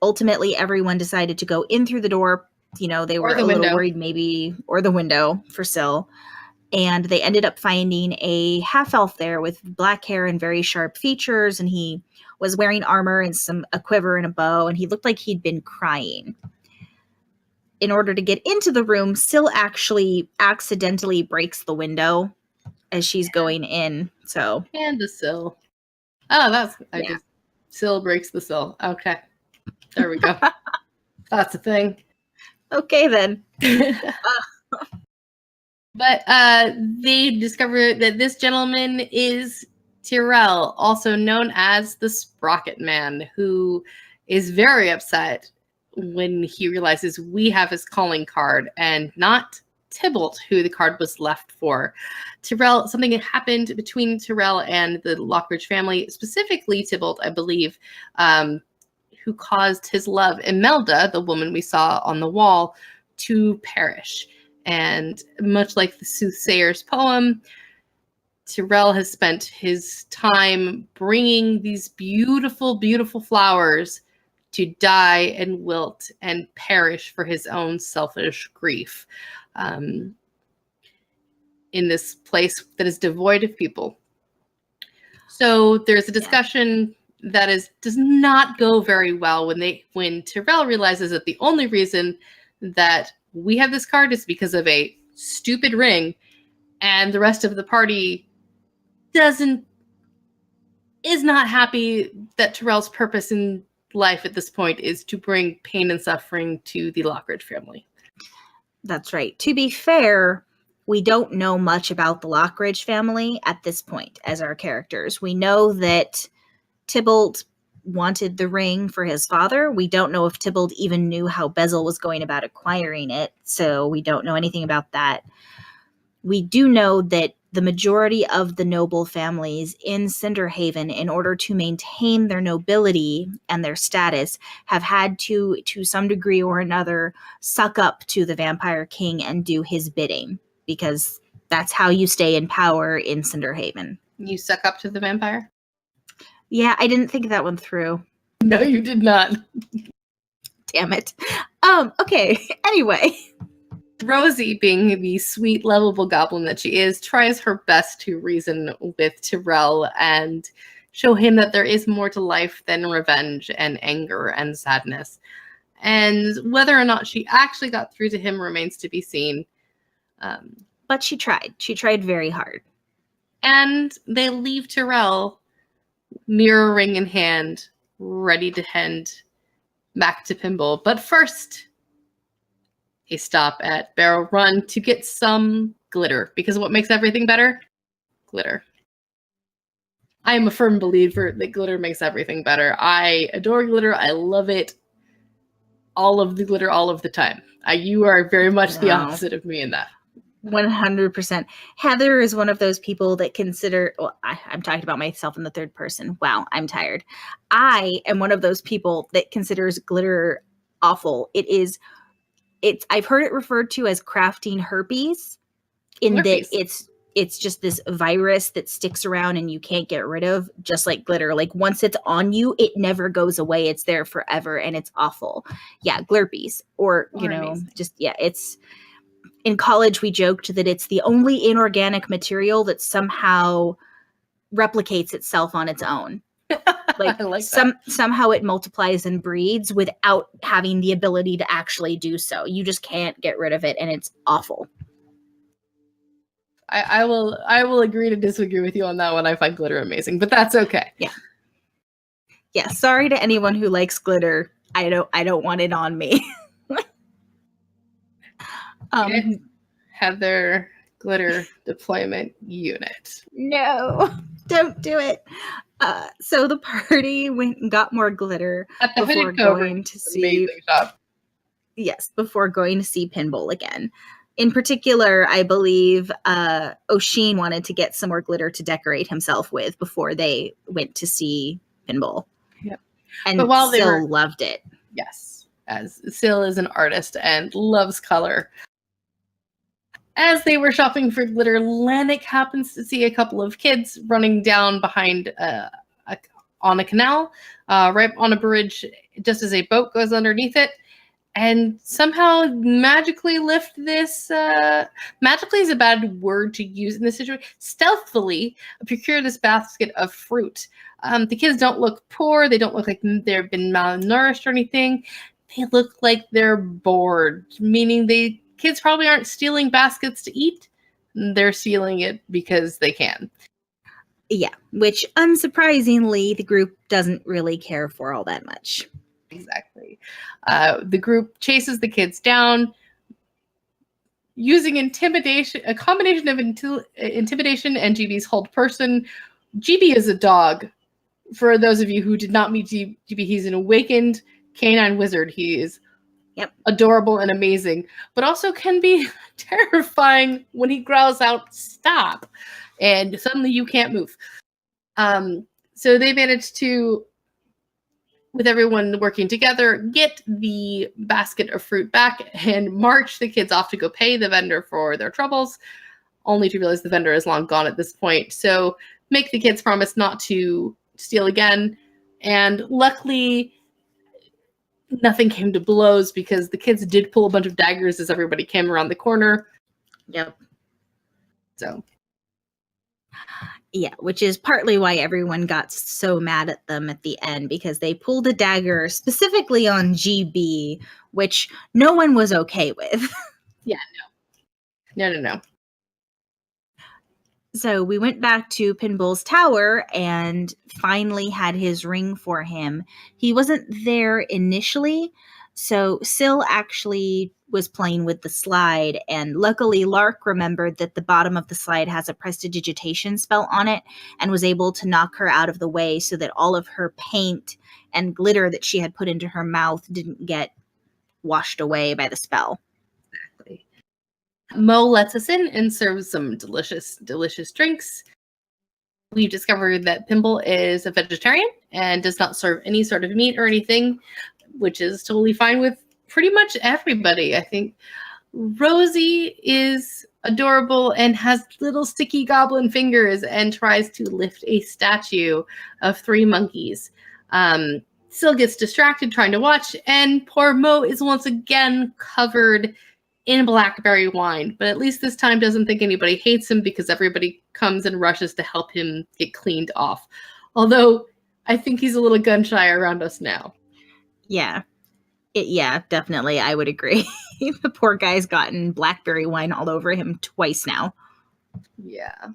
ultimately, everyone decided to go in through the door. You know, they were a little worried maybe, or the window for Syl. And they ended up finding a half-elf there with black hair and very sharp features. And he was wearing armor and a quiver and a bow. And he looked like he'd been crying. In order to get into the room, Syl actually accidentally breaks the window as she's going in. So. And the Syl. Oh, Syl breaks the Syl. Okay. There we go. That's a thing. Okay, then. But they discover that this gentleman is Tyrell, also known as the Sprocket Man, who is very upset when he realizes we have his calling card and not Tybalt, who the card was left for. Tyrell, something had happened between Tyrell and the Lockridge family, specifically Tybalt, I believe, who caused his love, Imelda, the woman we saw on the wall, to perish. And much like the soothsayer's poem, Tyrell has spent his time bringing these beautiful, beautiful flowers to die and wilt and perish for his own selfish grief in this place that is devoid of people. So there's a discussion that does not go very well when Tyrell realizes that the only reason that we have this card is because of a stupid ring, and the rest of the party is not happy that Tyrell's purpose in life at this point is to bring pain and suffering to the Lockridge family. That's right. To be fair, we don't know much about the Lockridge family at this point as our characters. We know that Tybalt wanted the ring for his father. We don't know if Tybalt even knew how Bezel was going about acquiring it, so we don't know anything about that. We do know that the majority of the noble families in Cinderhaven, in order to maintain their nobility and their status, have had to some degree or another, suck up to the Vampire King and do his bidding, because that's how you stay in power in Cinderhaven. You suck up to the vampire? Yeah, I didn't think that one through. No, you did not. Damn it. Okay, anyway. Rosie, being the sweet, lovable goblin that she is, tries her best to reason with Tyrell and show him that there is more to life than revenge and anger and sadness. And whether or not she actually got through to him remains to be seen. But she tried. She tried very hard. And they leave Tyrell, mirror ring in hand, ready to head back to Pimble. But first, a stop at Barrel Run to get some glitter, because what makes everything better? Glitter. I am a firm believer that glitter makes everything better. I adore glitter. I love it. All of the glitter, all of the time. You are very much the opposite of me in that. 100%. Heather is one of those people that consider, well, I'm talking about myself in the third person. Wow, I'm tired. I am one of those people that considers glitter awful. I've heard it referred to as crafting herpes, in Glurpies. that it's just this virus that sticks around and you can't get rid of, just like glitter. Like once it's on you, it never goes away. It's there forever and it's awful. Yeah, glurpies. Or amazing. It's in college we joked that it's the only inorganic material that somehow replicates itself on its own. Like, somehow it multiplies and breeds without having the ability to actually do so. You just can't get rid of it, and it's awful. I will agree to disagree with you on that one. I find glitter amazing, but that's okay. Yeah. Sorry to anyone who likes glitter. I don't want it on me. Heather, glitter deployment unit. No, don't do it. So the party went and got more glitter At the before going to see. Shop. Yes, before going to see Pinball again. In particular, I believe O'Sheen wanted to get some more glitter to decorate himself with before they went to see Pinball. Yep. And Syl loved it. Yes, as Syl is an artist and loves color. As they were shopping for glitter, Lannick happens to see a couple of kids running down behind on a canal, right on a bridge, just as a boat goes underneath it, and somehow magically lift this, magically is a bad word to use in this situation, stealthily procure this basket of fruit. The kids don't look poor. They don't look like they've been malnourished or anything. They look like they're bored, meaning kids probably aren't stealing baskets to eat. They're stealing it because they can. Yeah, which unsurprisingly, the group doesn't really care for all that much. Exactly. The group chases the kids down using intimidation, a combination of intimidation and GB's hold person. GB is a dog. For those of you who did not meet GB, he's an awakened canine wizard. He is adorable and amazing, but also can be terrifying when he growls out, "Stop!" and suddenly you can't move. So they managed to, with everyone working together, get the basket of fruit back and march the kids off to go pay the vendor for their troubles, only to realize the vendor is long gone at this point. So make the kids promise not to steal again. And luckily, nothing came to blows because the kids did pull a bunch of daggers as everybody came around the corner. Yep. So Yeah, which is partly why everyone got so mad at them at the end, because they pulled a dagger specifically on GB, which no one was okay with. Yeah, no. So we went back to Pinball's tower and finally had his ring for him. He wasn't there initially, so Syl actually was playing with the slide, and luckily Lark remembered that the bottom of the slide has a prestidigitation spell on it and was able to knock her out of the way so that all of her paint and glitter that she had put into her mouth didn't get washed away by the spell. Exactly. Mo lets us in and serves some delicious drinks. We've discovered that Pimble is a vegetarian and does not serve any sort of meat or anything, which is totally fine with pretty much everybody. I think Rosie is adorable and has little sticky goblin fingers and tries to lift a statue of 3 monkeys. Syl gets distracted trying to watch, and poor Mo is once again covered in blackberry wine, but at least this time doesn't think anybody hates him because everybody comes and rushes to help him get cleaned off. Although I think he's a little gun shy around us now. Yeah. Yeah, definitely. I would agree. The poor guy's gotten blackberry wine all over him twice now. Yeah.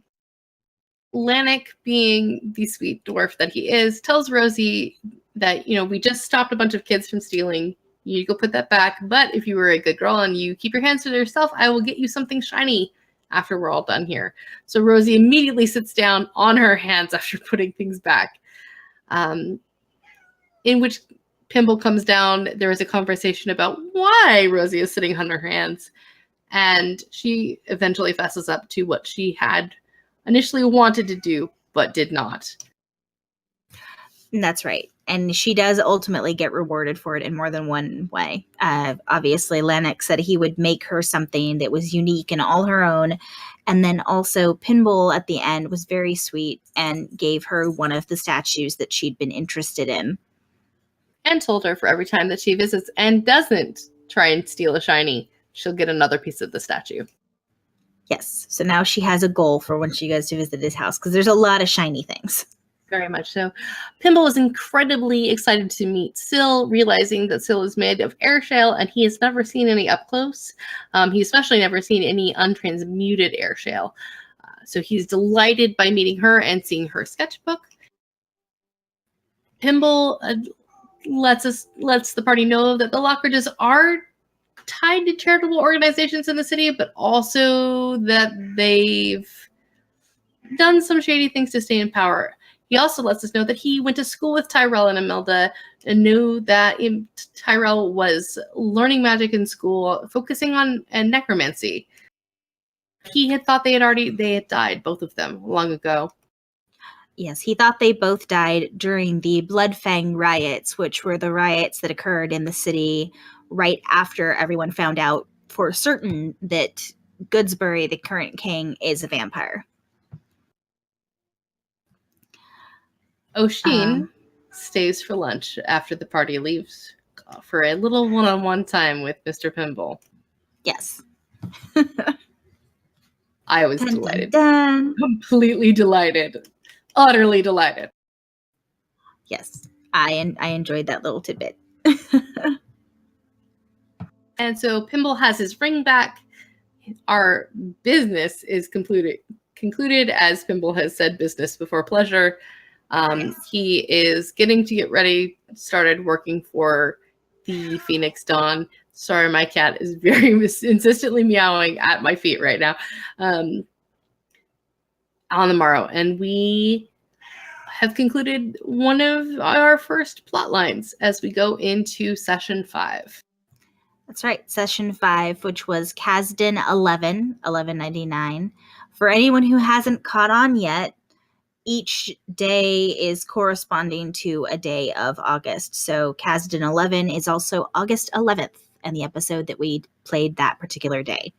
Lanik, being the sweet dwarf that he is, tells Rosie that, we just stopped a bunch of kids from stealing. You go put that back, but if you were a good girl and you keep your hands to yourself, I will get you something shiny after we're all done here. So Rosie immediately sits down on her hands after putting things back. In which Pimble comes down. There is a conversation about why Rosie is sitting on her hands, and she eventually fesses up to what she had initially wanted to do, but did not. That's right. And she does ultimately get rewarded for it in more than one way. Obviously, Lennox said he would make her something that was unique and all her own. And then also Pinball at the end was very sweet and gave her one of the statues that she'd been interested in. And told her for every time that she visits and doesn't try and steal a shiny, she'll get another piece of the statue. Yes. So now she has a goal for when she goes to visit his house, because there's a lot of shiny things. Very much so. Pimble is incredibly excited to meet Syl, realizing that Syl is made of air shell and he has never seen any up close. He's especially never seen any untransmuted air shell. So he's delighted by meeting her and seeing her sketchbook. Pimble lets the party know that the Lockridges are tied to charitable organizations in the city, but also that they've done some shady things to stay in power. He also lets us know that he went to school with Tyrell and Imelda and knew that Tyrell was learning magic in school, focusing on necromancy. He had thought they had died, both of them, long ago. Yes, he thought they both died during the Bloodfang riots, which were the riots that occurred in the city right after everyone found out for certain that Goodsbury, the current king, is a vampire. O'Sheen stays for lunch after the party leaves for a little one-on-one time with Mr. Pimble. Yes. I was delighted. Dun. Completely delighted. Utterly delighted. Yes. I enjoyed that little tidbit. And so Pimble has his ring back. Our business is concluded as Pimble has said, business before pleasure. Yes. He is getting to get ready, started working for the Phoenix Dawn. Sorry, my cat is very insistently meowing at my feet right now. On the morrow. And we have concluded one of our first plot lines as we go into session 5. That's right. Session 5, which was Kasdan 1199. For anyone who hasn't caught on yet, each day is corresponding to a day of August. So Kasdan 11 is also August 11th, and the episode that we played that particular day.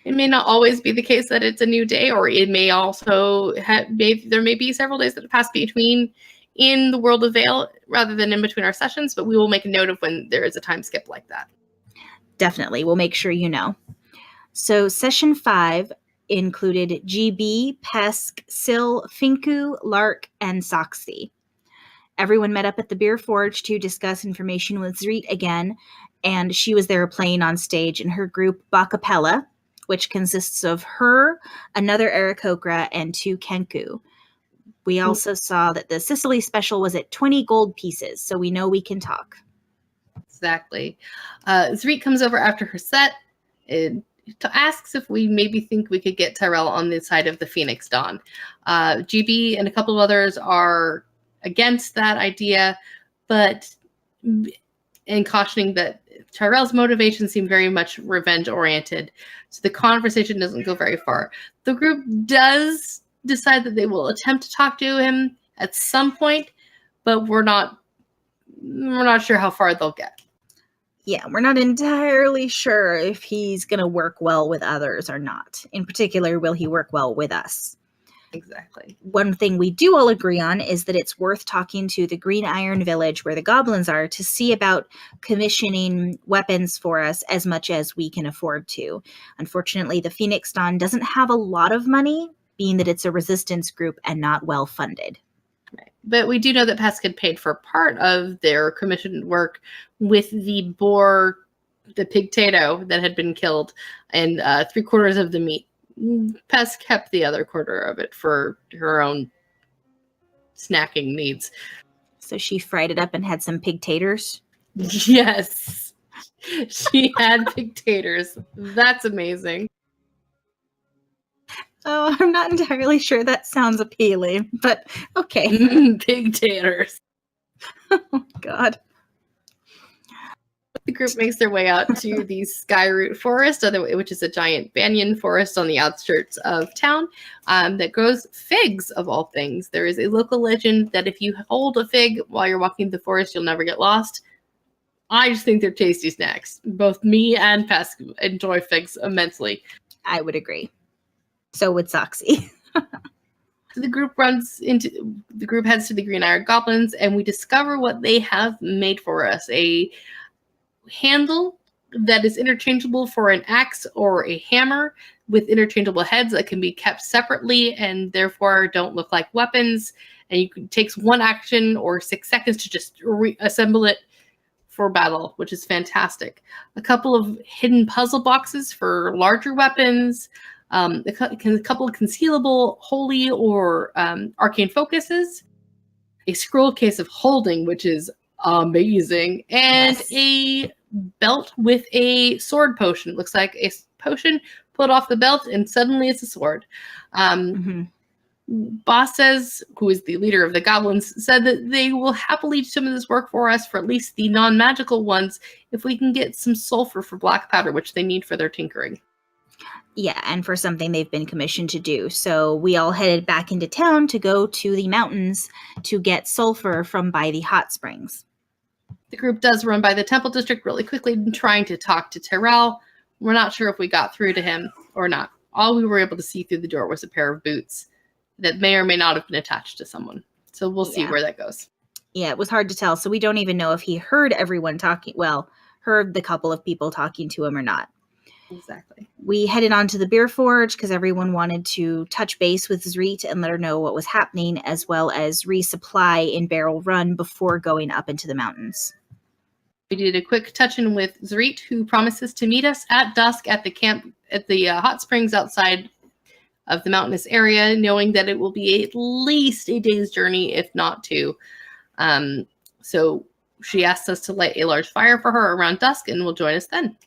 It may not always be the case that it's a new day, or it may also there may be several days that pass between in the world of Vale rather than in between our sessions, but we will make a note of when there is a time skip like that. Definitely. We'll make sure you know. So session 5 included GB, Pesk, Sil, Finku, Lark, and Soxy. Everyone met up at the Beer Forge to discuss information with Zreet again, and she was there playing on stage in her group Bacapella, which consists of her, another Aarakocra, and 2 Kenku. We also saw that the Sicily special was at 20 gold pieces, so we know we can talk. Exactly. Zreet comes over after her set and asks if we maybe think we could get Tyrell on the side of the Phoenix Dawn. GB and a couple of others are against that idea, but in cautioning that Tyrell's motivations seem very much revenge-oriented, so the conversation doesn't go very far. The group does decide that they will attempt to talk to him at some point, but we're not sure how far they'll get. Yeah, we're not entirely sure if he's going to work well with others or not. In particular, will he work well with us? Exactly. One thing we do all agree on is that it's worth talking to the Green Iron Village where the goblins are to see about commissioning weapons for us as much as we can afford to. Unfortunately, the Phoenix Dawn doesn't have a lot of money, being that it's a resistance group and not well funded. Right. But we do know that Pesk had paid for part of their commissioned work with the boar, the pigtato that had been killed, and 3/4 of the meat. Pesk kept the other quarter of it for her own snacking needs. So she fried it up and had some pig taters? Yes. She had pig taters. That's amazing. Oh, I'm not entirely sure that sounds appealing, but okay. Pig taters. Oh, God. The group makes their way out to the Skyroot Forest, which is a giant banyan forest on the outskirts of town that grows figs, of all things. There is a local legend that if you hold a fig while you're walking the forest, you'll never get lost. I just think they're tasty snacks. Both me and Pesk enjoy figs immensely. I would agree. So would Soxy. So the group heads to the Green Iron Goblins, and we discover what they have made for us: a handle that is interchangeable for an axe or a hammer with interchangeable heads that can be kept separately and therefore don't look like weapons. And it takes 1 action or 6 seconds to just reassemble it for battle, which is fantastic. A couple of hidden puzzle boxes for larger weapons, a couple of concealable holy or arcane focuses, a scroll case of holding, which is amazing, and Yes. a belt with a sword potion. It looks like a potion pulled off the belt, and suddenly it's a sword. Boss says, who is the leader of the goblins, said that they will happily do some of this work for us, for at least the non-magical ones, if we can get some sulfur for black powder, which they need for their tinkering. Yeah, and for something they've been commissioned to do. So we all headed back into town to go to the mountains to get sulfur from by the hot springs. The group does run by the temple district really quickly, trying to talk to Tyrell. We're not sure if we got through to him or not. All we were able to see through the door was a pair of boots that may or may not have been attached to someone. So we'll see where that goes. Yeah, it was hard to tell. So we don't even know if he heard everyone talking. Well, heard the couple of people talking to him or not. Exactly. We headed on to the Beer Forge because everyone wanted to touch base with Zreet and let her know what was happening, as well as resupply in Barrel Run before going up into the mountains. We did a quick touch-in with Zreet, who promises to meet us at dusk at the camp at the hot springs outside of the mountainous area, knowing that it will be at least a day's journey, if not 2. So she asked us to light a large fire for her around dusk, and will join us then.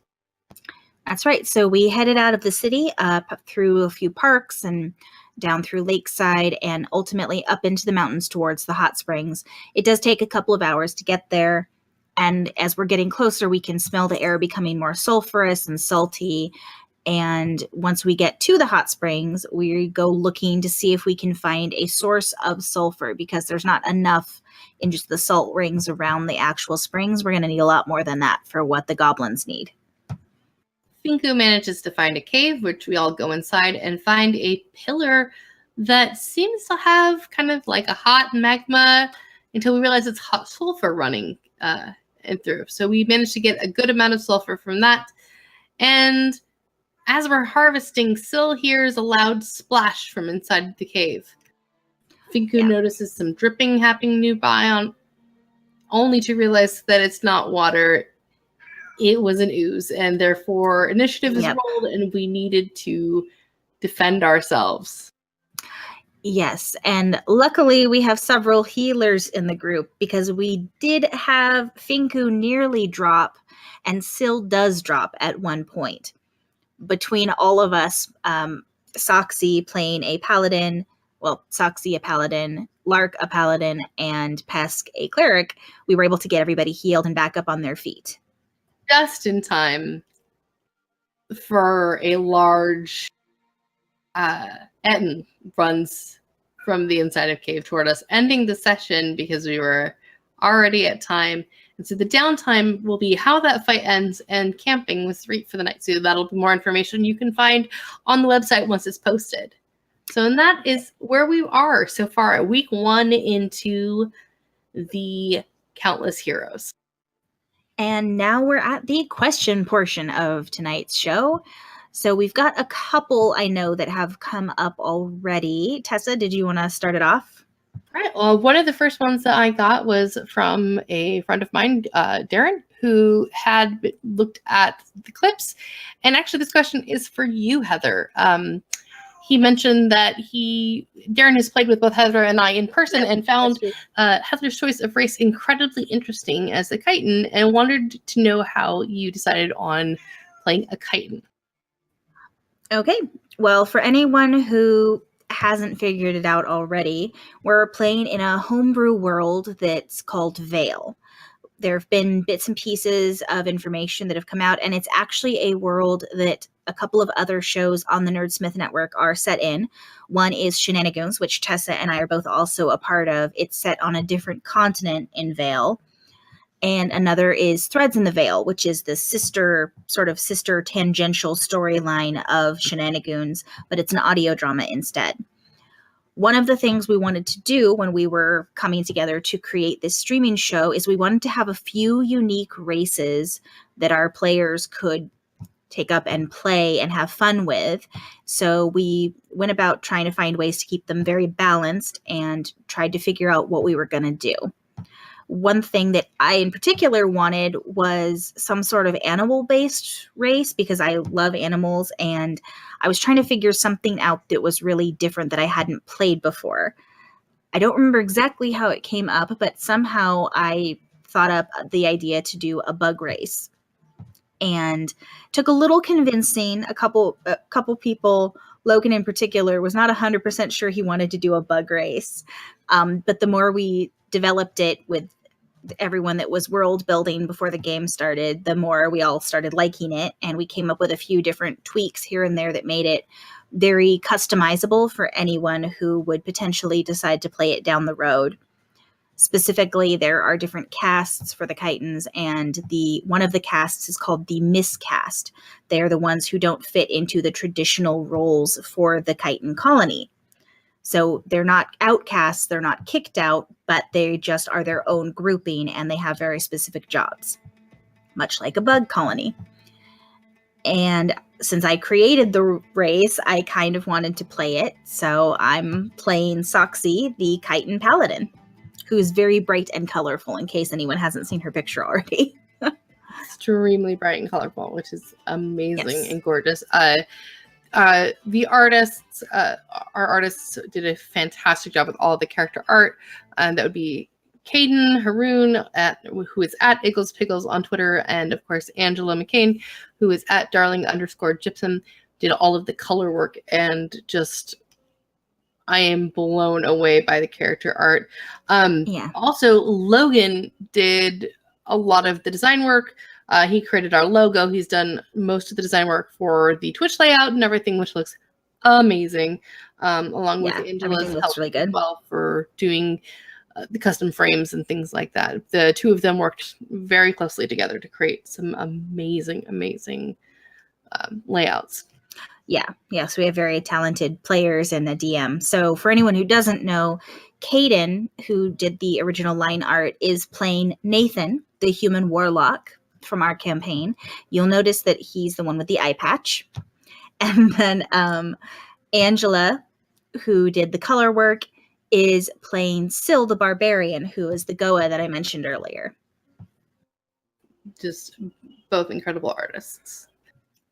That's right. So we headed out of the city, up through a few parks and down through Lakeside, and ultimately up into the mountains towards the hot springs. It does take a couple of hours to get there. And as we're getting closer, we can smell the air becoming more sulfurous and salty. And once we get to the hot springs, we go looking to see if we can find a source of sulfur, because there's not enough in just the salt rings around the actual springs. We're going to need a lot more than that for what the goblins need. Finku manages to find a cave, which we all go inside and find a pillar that seems to have kind of like a hot magma, until we realize it's hot sulfur running and through. So we managed to get a good amount of sulfur from that. And As we're harvesting, Syl hears a loud splash from inside the cave. Finku notices some dripping happening nearby, only to realize that it's not water. It was an ooze, and therefore initiative is rolled, and we needed to defend ourselves. Yes, and luckily we have several healers in the group because we did have Finku nearly drop, and Syl does drop at one point. Between all of us, Soxy playing a paladin, Soxy a paladin, Lark a paladin, and Pesk a cleric, we were able to get everybody healed and back up on their feet. Just in time for a large Etten runs from the inside of cave toward us, ending the session because we were already at time. And so the downtime will be how that fight ends and camping with Reet for the night. So that'll be more information you can find on the website once it's posted. So and that is where we are so far at week 1 into the Countless Heroes. And now we're at the question portion of tonight's show. So we've got a couple I know that have come up already. Tessa, did you want to start it off? Right. Well, one of the first ones that I got was from a friend of mine, Darren, who had looked at the clips. And actually, this question is for you, Heather. He mentioned that Darren has played with both Heather and I in person and found Heather's choice of race incredibly interesting as a chitin and wanted to know how you decided on playing a chitin. Okay. Well, for anyone who hasn't figured it out already, we're playing in a homebrew world that's called Vale. There have been bits and pieces of information that have come out, and it's actually a world that a couple of other shows on the Nerdsmith Network are set in. One is Shenanigans, which Tessa and I are both also a part of. It's set on a different continent in Vale. And another is Threads in the Veil, which is the sister tangential storyline of Shenanigans, but it's an audio drama instead. One of the things we wanted to do when we were coming together to create this streaming show is we wanted to have a few unique races that our players could take up and play and have fun with. So we went about trying to find ways to keep them very balanced and tried to figure out what we were going to do. One thing that I in particular wanted was some sort of animal-based race because I love animals, and I was trying to figure something out that was really different that I hadn't played before. I don't remember exactly how it came up, but somehow I thought up the idea to do a bug race. And took a little convincing. A couple people, Logan in particular, was not 100% sure he wanted to do a bug race. But the more we developed it with everyone that was world building before the game started, the more we all started liking it. And we came up with a few different tweaks here and there that made it very customizable for anyone who would potentially decide to play it down the road. Specifically, there are different casts for the chitins, and one of the casts is called the miscast. They're the ones who don't fit into the traditional roles for the chitin colony. So they're not outcasts, they're not kicked out, but they just are their own grouping, and they have very specific jobs, much like a bug colony. And since I created the race, I kind of wanted to play it. So I'm playing Soxy, the chitin paladin, who is very bright and colorful, in case anyone hasn't seen her picture already. Extremely bright and colorful, which is amazing and gorgeous. Our artists did a fantastic job with all the character art. That would be Caden Haroon, who is at Iggles Piggles on Twitter, and of course Angela McCain, who is at Darling_Gypsum, did all of the color work, and just I am blown away by the character art. Also, Logan did a lot of the design work. He created our logo. He's done most of the design work for the Twitch layout and everything, which looks amazing. Along with Angela's help really good. As well for doing the custom frames and things like that. The two of them worked very closely together to create some amazing layouts. So we have very talented players and a DM. So for anyone who doesn't know, Caden, who did the original line art, is playing Nathan, the human warlock from our campaign. You'll notice that he's the one with the eye patch. And then Angela, who did the color work, is playing Syl the Barbarian, who is the Goa that I mentioned earlier. Just both incredible artists.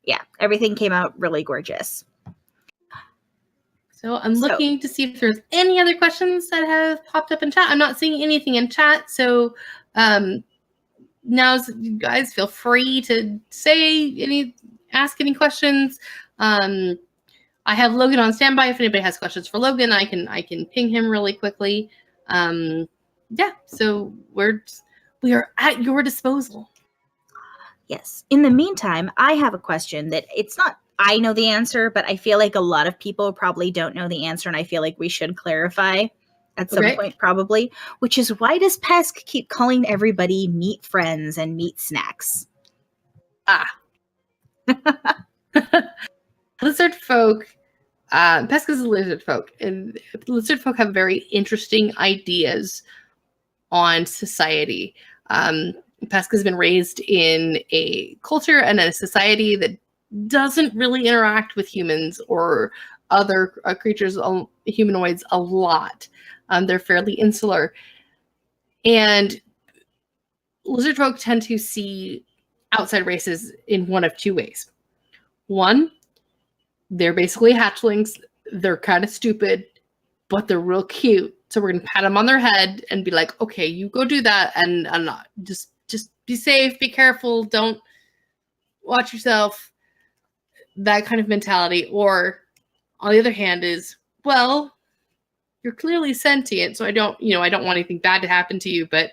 Yeah, everything came out really gorgeous. So I'm looking to see if there's any other questions that have popped up in chat. I'm not seeing anything in chat, so now you guys feel free to ask any questions. I have Logan on standby. If anybody has questions for Logan, I can ping him really quickly. Yeah, so we are at your disposal. Yes. In the meantime, I have a question that it's not I know the answer, but I feel like a lot of people probably don't know the answer, and I feel like we should clarify at some point probably, which is why does Pesk keep calling everybody meat friends and meat snacks? Lizard folk, Pesk is a lizard folk, and lizard folk have very interesting ideas on society. Pesk has been raised in a culture and a society that doesn't really interact with humans or other creatures, humanoids, a lot. They're fairly insular. And lizard folk tend to see outside races in one of two ways. One, they're basically hatchlings. They're kind of stupid, but they're real cute. So we're going to pat them on their head and be like, okay, you go do that. And just be safe, be careful, don't watch yourself, that kind of mentality. Or on the other hand is, well, you're clearly sentient, so I don't want anything bad to happen to you, but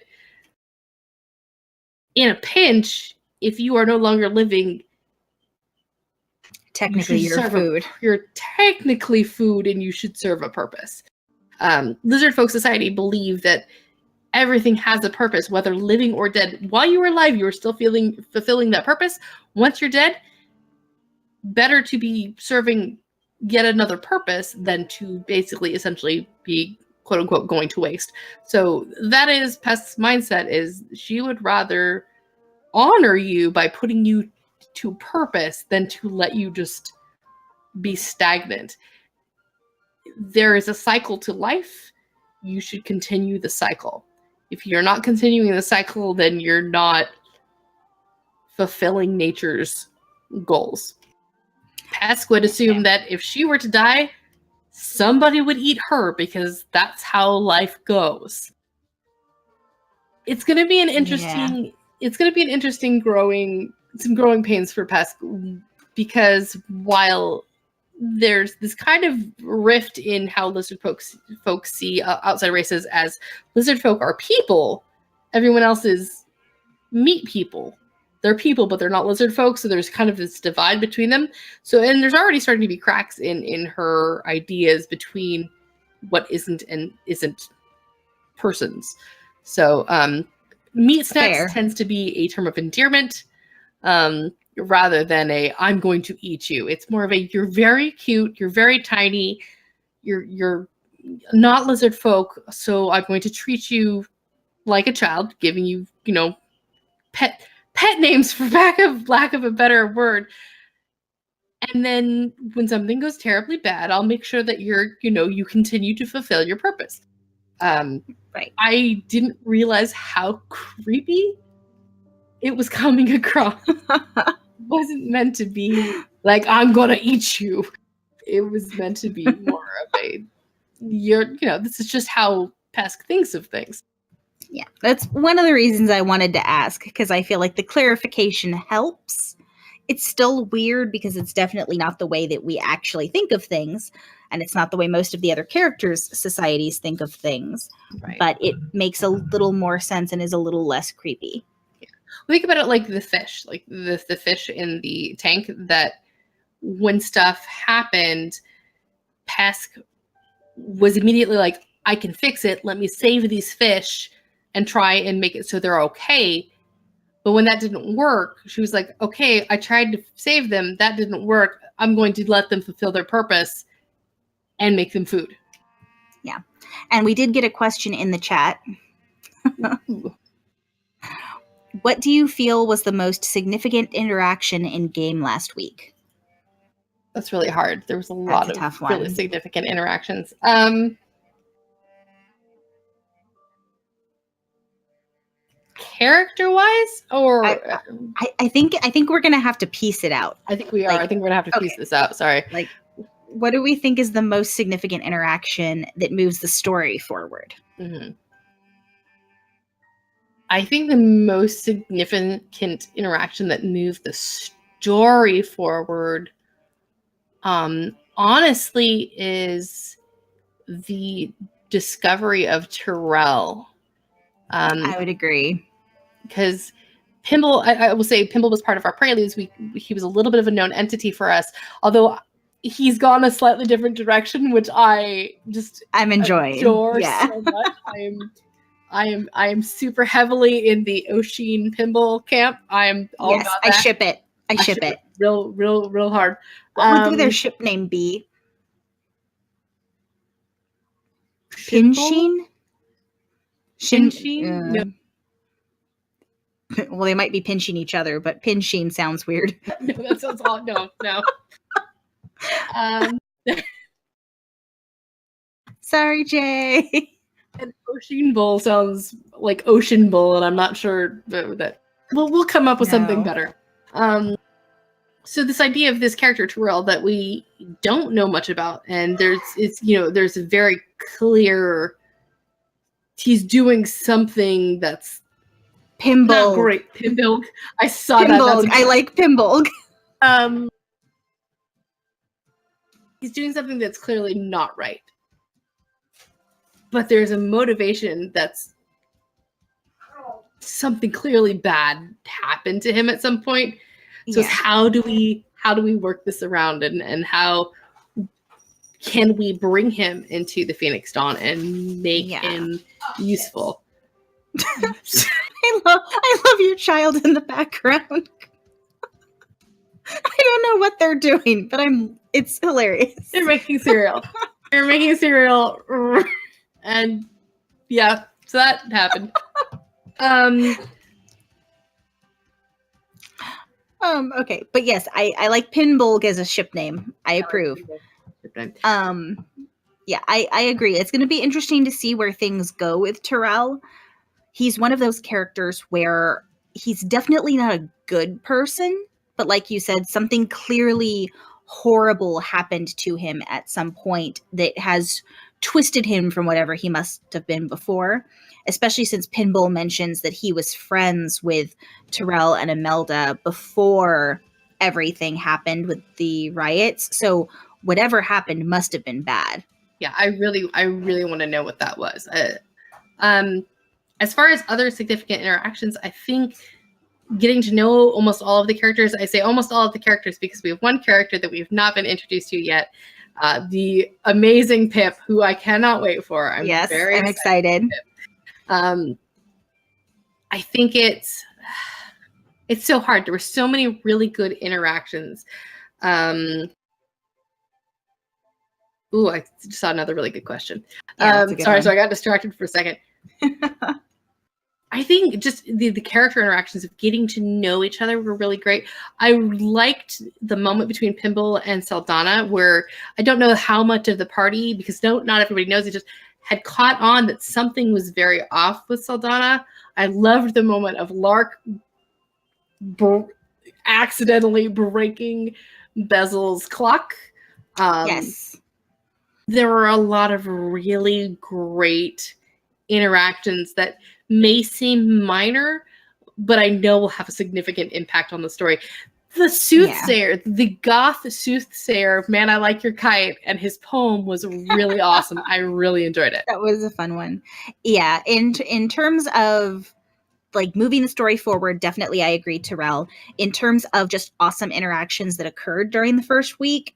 in a pinch, if you are no longer living, technically you're food. You're technically food and you should serve a purpose. Lizard folk society believe that everything has a purpose, whether living or dead. While you were alive, you were still fulfilling that purpose. Once you're dead, better to be serving yet another purpose than to basically essentially be quote unquote going to waste. So that is Pest's mindset, is she would rather honor you by putting you to purpose than to let you just be stagnant. There is a cycle to life. You should continue the cycle. If you're not continuing the cycle, then you're not fulfilling nature's goals. Pesk would assume that if she were to die, somebody would eat her because that's how life goes. It's going to be an interesting. It's going to be an interesting growing pains for Pesk, because while there's this kind of rift in how lizard folks see outside races as lizard folk are people, everyone else is meat people. They're people, but they're not lizard folk, so there's kind of this divide between them. So, and there's already starting to be cracks in her ideas between what isn't and isn't persons. So, meat snacks tends to be a term of endearment, rather than a I'm going to eat you. It's more of a you're very cute, you're very tiny, you're not lizard folk, so I'm going to treat you like a child, giving you, pet names for lack of a better word. And then when something goes terribly bad, I'll make sure that you continue to fulfill your purpose. Right. I didn't realize how creepy it was coming across. It wasn't meant to be like, I'm gonna eat you. It was meant to be more of a, this is just how Pesk thinks of things. Yeah, that's one of the reasons I wanted to ask, because I feel like the clarification helps. It's still weird because it's definitely not the way that we actually think of things, and it's not the way most of the other characters' societies think of things. Right. But it makes a little more sense and is a little less creepy. Yeah. Think about it like the fish, like the fish in the tank, that when stuff happened, Pesk was immediately like, I can fix it. Let me save these fish and try and make it so they're okay. But when that didn't work, she was like, okay, I tried to save them. That didn't work. I'm going to let them fulfill their purpose and make them food. Yeah. And we did get a question in the chat. What do you feel was the most significant interaction in game last week? That's really hard. There was a lot of really significant interactions. Character-wise, or I think we're gonna have to piece it out. I think we are. I think we're gonna have to piece this out. Sorry. Like, what do we think is the most significant interaction that moves the story forward? Mm-hmm. I think the most significant interaction that moved the story forward, honestly, is the discovery of Tyrell. I would agree. Because Pimble, I will say Pimble was part of our preludes. He was a little bit of a known entity for us, although he's gone a slightly different direction, which I'm enjoying. Adore so much. I am super heavily in the Oshin Pimble camp. I'm all about that. I ship it. I ship it. Real hard. What would their ship name be? Pinshin? Pinshin? No. Well, they might be pinching each other, but Pinshin sounds weird. No, that sounds odd. No. Sorry, Jay. An Ocean Bull sounds like Ocean Bull, and I'm not sure that we'll come up with something better. So this idea of this character Tyrell that we don't know much about, and there's a very clear he's doing something that's Pimble. Not great. Pimble. I saw that. I like Pimble. He's doing something that's clearly not right. But there's a motivation that's something clearly bad happened to him at some point. So it's how do we work this around, and how can we bring him into the Phoenix Dawn and make him useful? I love your child in the background. I don't know what they're doing, but it's hilarious. They're making cereal. And yeah, so that happened. Okay, but yes, I like Pinbolg as a ship name. I approve. Yeah, I agree. It's going to be interesting to see where things go with Tyrell. He's one of those characters where he's definitely not a good person, but like you said, something clearly horrible happened to him at some point that has twisted him from whatever he must have been before, especially since Pinball mentions that he was friends with Tyrell and Imelda before everything happened with the riots. So whatever happened must have been bad. Yeah, I really want to know what that was. As far as other significant interactions, I think getting to know almost all of the characters, I say almost all of the characters because we have one character that we've not been introduced to yet, the amazing Pip, who I cannot wait for. I'm excited. I think it's so hard. There were so many really good interactions. Ooh, I just saw another really good question. Sorry, so I got distracted for a second. I think just the character interactions of getting to know each other were really great. I liked the moment between Pimble and Saldana where I don't know how much of the party, because not everybody knows, it just had caught on that something was very off with Saldana. I loved the moment of Lark accidentally breaking Bezel's clock. Yes. There were a lot of really great interactions that may seem minor, but I know will have a significant impact on the story. The soothsayer, the goth soothsayer, Man, I Like Your Kite, and his poem was really awesome. I really enjoyed it. That was a fun one. Yeah, in terms of like moving the story forward, definitely I agree, Tyrell. In terms of just awesome interactions that occurred during the first week,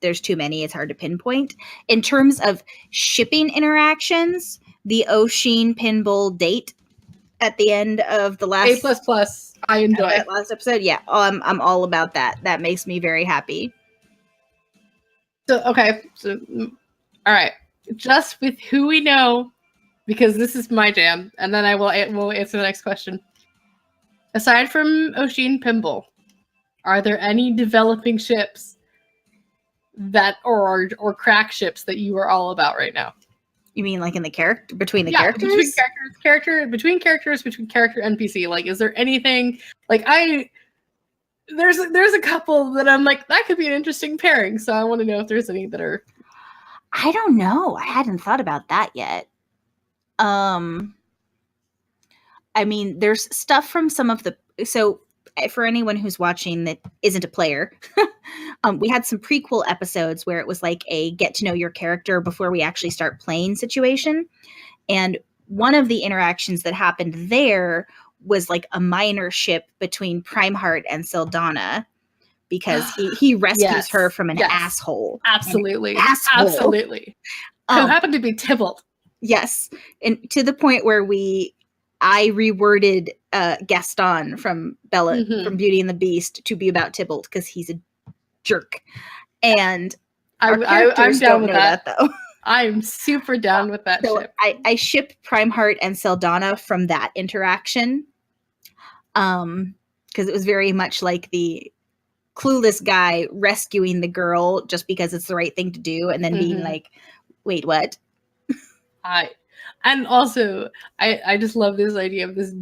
there's too many. It's hard to pinpoint. In terms of shipping interactions, the Oshin Pinball date at the end of the last A++, I enjoy that last episode. Yeah, I'm all about that. That makes me very happy. So all right, just with who we know, because this is my jam, and then we'll answer the next question. Aside from Oshin Pinball, are there any developing ships that or crack ships that you are all about right now? You mean like in the character between the Yeah, characters? between character NPC. Like, is there anything like there's a couple that I'm like, that could be an interesting pairing. So I want to know if there's any that are. I don't know. I hadn't thought about that yet. I mean, there's stuff from some of the so for anyone who's watching that isn't a player, we had some prequel episodes where it was like a get to know your character before we actually start playing situation. And one of the interactions that happened there was like a minor ship between Primeheart and Sildana, because he rescues her from an asshole. Absolutely. Asshole. Who happened to be Tybalt. Yes. And to the point where I reworded Gaston from Bella from Beauty and the Beast to be about Tybalt because he's a jerk. And I'm down with that though. I'm super down with that ship. I ship Primeheart and Sildana from that interaction. Because it was very much like the clueless guy rescuing the girl just because it's the right thing to do, and then being like, wait, what? And also, I just love this idea of this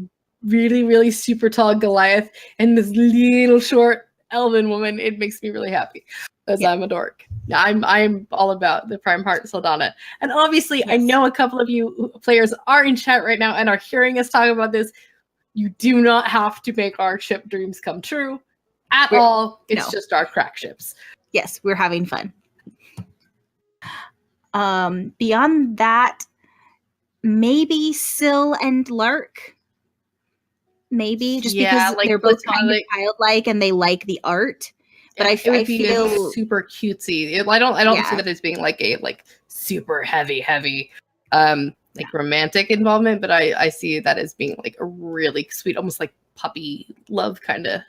really, really super tall Goliath and this little short elven woman. It makes me really happy because I'm a dork. I'm all about the Primeheart Sildana. And obviously, I know a couple of you players are in chat right now and are hearing us talk about this. You do not have to make our ship dreams come true at all. It's just our crack ships. Yes, we're having fun. Beyond that, maybe Syl and Lark. Maybe just because they're both kind of childlike and they like the art. But I feel super cutesy. I don't see that as being like a super heavy romantic involvement, but I see that as being like a really sweet, almost like puppy love kind of.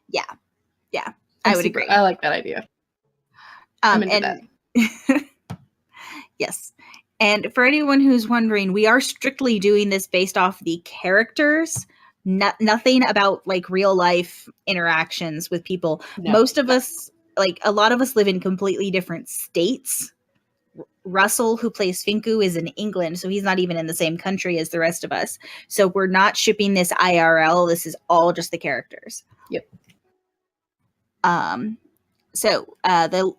Yeah. I would agree. I like that idea. I'm into that. Yes. And for anyone who's wondering, we are strictly doing this based off the characters, nothing about like real life interactions with people. Most of us, like a lot of us, live in completely different states. Russell, who plays Finku, is in England, so he's not even in the same country as the rest of us. So we're not shipping this IRL. This is all just the characters. Yep. So the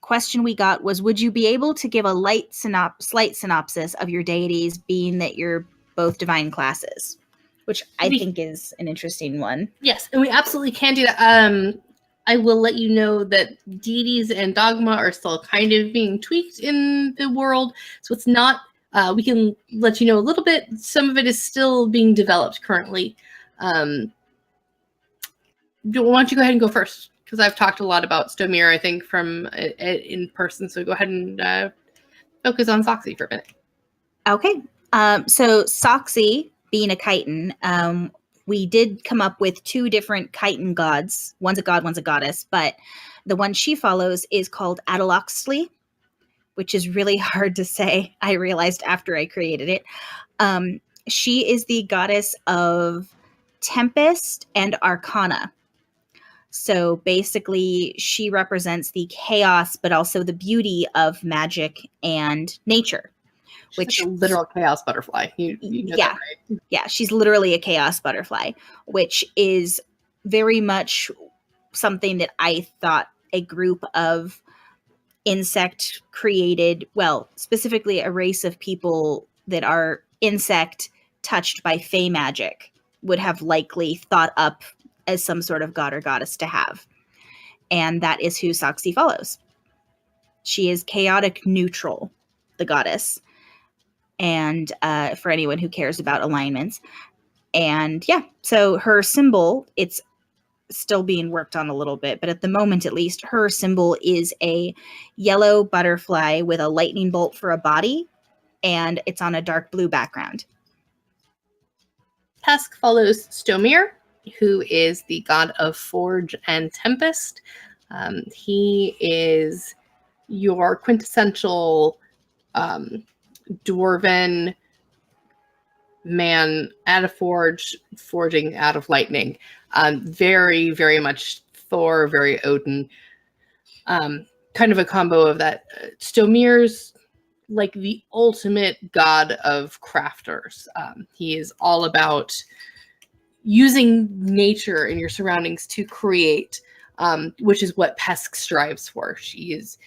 question we got was, would you be able to give a slight synopsis of your deities, being that you're both divine classes? Which I think is an interesting one. Yes, and we absolutely can do that. I will let you know that deities and dogma are still kind of being tweaked in the world. So it's not, we can let you know a little bit. Some of it is still being developed currently. Why don't you go ahead and go first? Because I've talked a lot about Stomir, I think, from in person. So go ahead and focus on Soxy for a minute. Okay. So Soxy, being a chitin, we did come up with two different chitin gods. One's a god, one's a goddess. But the one she follows is called Adaloxtli, which is really hard to say. I realized after I created it. She is the goddess of Tempest and Arcana. So basically, she represents the chaos, but also the beauty of magic and nature. She's like a literal chaos butterfly. You know that, right? Yeah, she's literally a chaos butterfly, which is very much something that I thought a group of insect created, well, specifically a race of people that are insect touched by fey magic would have likely thought up as some sort of god or goddess to have. And that is who Soxy follows. She is chaotic neutral, the goddess. And for anyone who cares about alignments. And yeah, so her symbol, it's still being worked on a little bit, but at the moment at least, her symbol is a yellow butterfly with a lightning bolt for a body, and it's on a dark blue background. Tusk follows Stomir, who is the god of Forge and Tempest. He is your quintessential dwarven man at a forge, forging out of lightning. Very, very much Thor, very Odin. kind of a combo of that. Stomir's like the ultimate god of crafters. He is all about using nature and your surroundings to create, which is what Pesk strives for. She is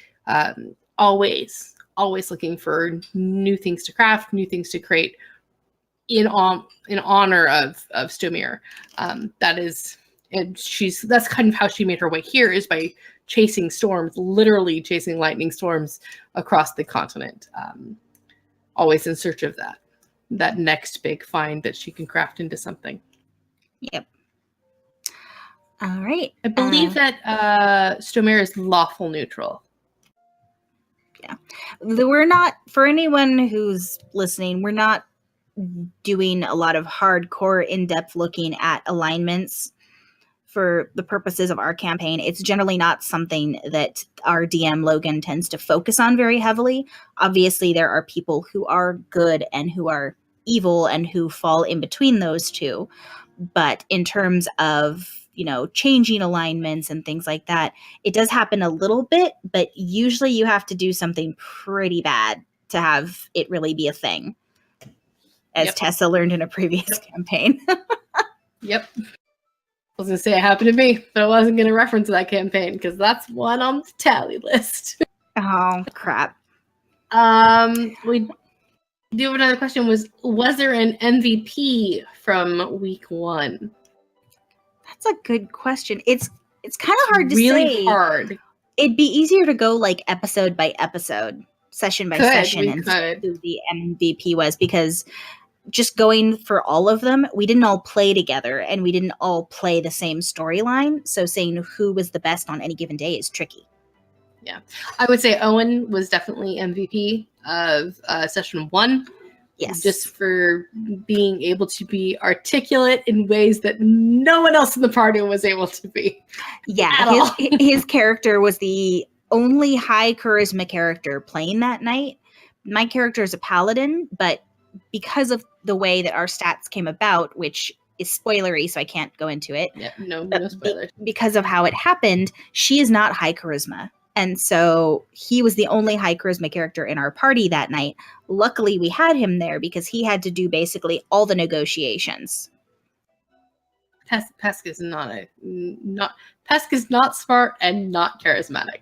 always looking for new things to craft, new things to create in honor of Stomir. That's kind of how she made her way here, is by chasing storms, literally chasing lightning storms across the continent, always in search of that next big find that she can craft into something. Yep. All right. I believe that Stomir is lawful neutral. Yeah. We're not, for anyone who's listening, we're not doing a lot of hardcore in-depth looking at alignments for the purposes of our campaign. It's generally not something that our DM Logan tends to focus on very heavily. Obviously, there are people who are good and who are evil and who fall in between those two. But in terms of, changing alignments and things like that, it does happen a little bit, but usually you have to do something pretty bad to have it really be a thing, as Tessa learned in a previous campaign. Yep. I was going to say it happened to me, but I wasn't going to reference that campaign because that's one on the tally list. Oh, crap. We do have another question. Was there an MVP from week 1? That's a good question. It's kind of hard to say. Really hard. It'd be easier to go like episode by episode, session by session, and see who the MVP was, because just going for all of them, we didn't all play together and we didn't all play the same storyline. So saying who was the best on any given day is tricky. Yeah. I would say Owen was definitely MVP of session 1. Yes. Just for being able to be articulate in ways that no one else in the party was able to be. Yeah. His character was the only high charisma character playing that night. My character is a paladin, but because of the way that our stats came about, which is spoilery, so I can't go into it. Yeah, no spoilers. Because of how it happened, she is not high charisma. And so he was the only high charisma character in our party that night. Luckily, we had him there because he had to do basically all the negotiations. Pesk is Pesk is not smart and not charismatic.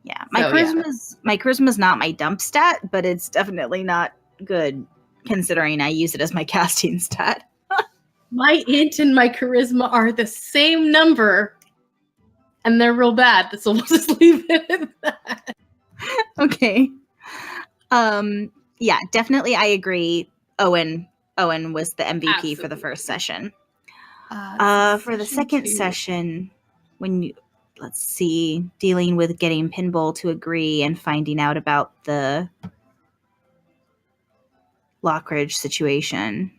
Yeah, my charisma's not my dump stat, but it's definitely not good considering I use it as my casting stat. My int and my charisma are the same number. And they're real bad, so we'll just leave it at that. Okay. Yeah, definitely I agree. Owen was the MVP Absolutely. For the first session. For the second session, let's see, dealing with getting Pinball to agree and finding out about the Lockridge situation.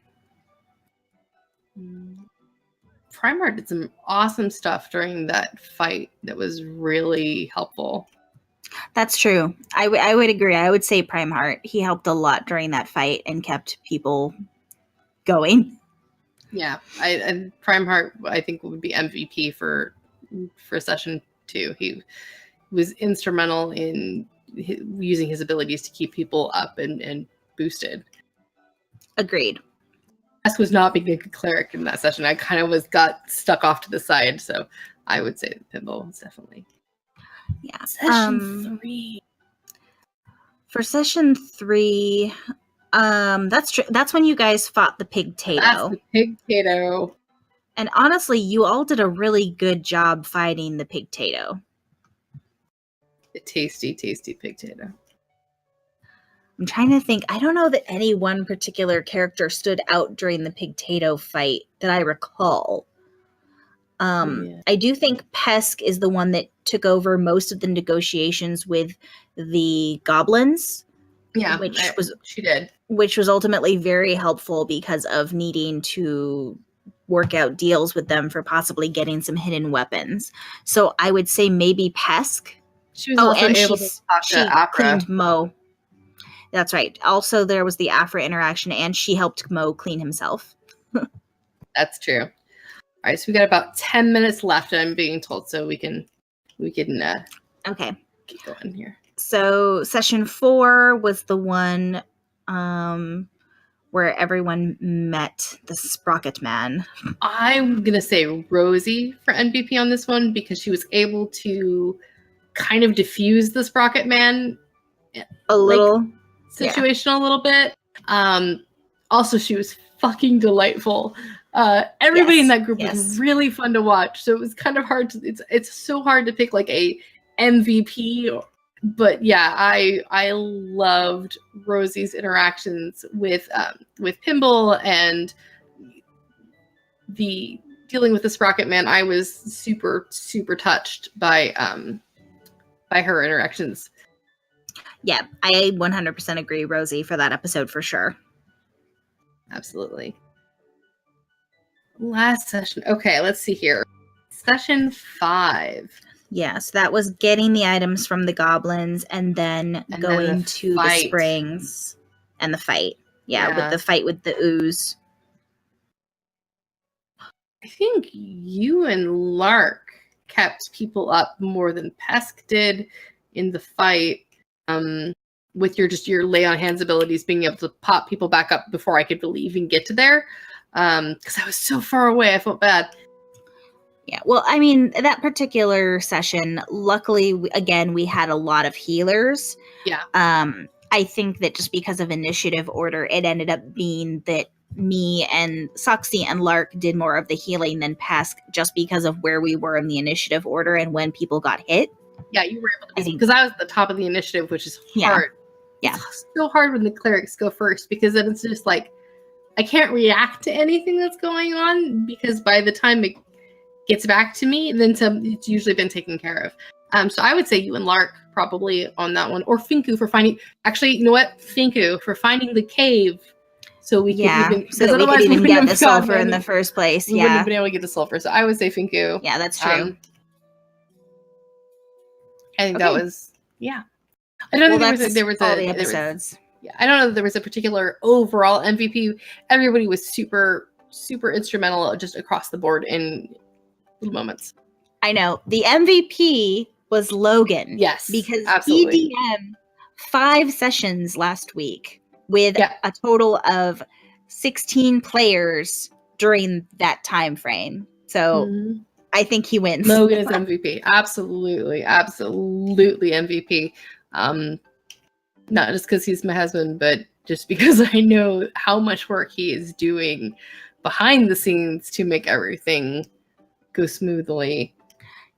Primarch did some awesome stuff during that fight that was really helpful. That's true. I would agree. I would say Primarch. He helped a lot during that fight and kept people going. Yeah, and Primarch I think would be MVP for session 2. He was instrumental in using his abilities to keep people up and boosted. Agreed. Pesk was not being a good cleric in that session. I kind of got stuck off to the side, so I would say that Pinball was definitely. Yeah. Session 3. For session 3, that's true. That's when you guys fought the Pigtato. That's the Pigtato. And honestly, you all did a really good job fighting the Pigtato. The tasty, tasty Pigtato. I'm trying to think. I don't know that any one particular character stood out during the Pigtato fight that I recall. I do think Pesk is the one that took over most of the negotiations with the goblins. Yeah, she did. Which was ultimately very helpful because of needing to work out deals with them for possibly getting some hidden weapons. So I would say maybe Pesk. She was also able to talk to Afra. Cleaned Mo. That's right. Also, there was the Afra interaction, and she helped Mo clean himself. That's true. All right, so we got about 10 minutes left, I'm being told, so we can. Okay. keep going here. So session 4 was the one where everyone met the Sprocket Man. I'm going to say Rosie for MVP on this one because she was able to kind of diffuse the Sprocket Man A little situation a little bit. Also, she was fucking delightful. Everybody in that group was really fun to watch. So it was kind of hard to. It's so hard to pick like a MVP. But yeah, I loved Rosie's interactions with Pimble and the dealing with the Sprocket Man. I was super touched by her interactions. Yeah, I 100% agree, Rosie, for that episode for sure. Absolutely. Last session. Okay, let's see here. Session 5. Yeah, so that was getting the items from the goblins and then going to the springs and the fight. Yeah, with the fight with the ooze. I think you and Lark kept people up more than Pesk did in the fight. With your lay on hands abilities, being able to pop people back up before I could even get to there. Because I was so far away, I felt bad. Yeah, well, I mean, that particular session, luckily, again, we had a lot of healers. Yeah. I think that just because of initiative order, it ended up being that me and Soxy and Lark did more of the healing than Pesk just because of where we were in the initiative order and when people got hit. Yeah, you were able to, because I was at the top of the initiative, which is hard. Yeah. It's so hard when the clerics go first because then it's just like, I can't react to anything that's going on because by the time it gets back to me, then it's usually been taken care of. So I would say you and Lark probably on that one, or Finku for finding. Actually, you know what, Finku for finding the cave, so we could even so that we could even get the sulfur in the first place. We wouldn't have been able to get the sulfur. So I would say Finku. Yeah, that's true. I think that was I don't think there was all the episodes. I don't know that there was a particular overall MVP. Everybody was super instrumental just across the board in little moments. I know. The MVP was Logan. Yes. Because absolutely. he DM'd 5 sessions last week with a total of 16 players during that time frame. So I think he wins. Logan is MVP. Absolutely MVP. Not just because he's my husband, but just because I know how much work he is doing behind the scenes to make everything go smoothly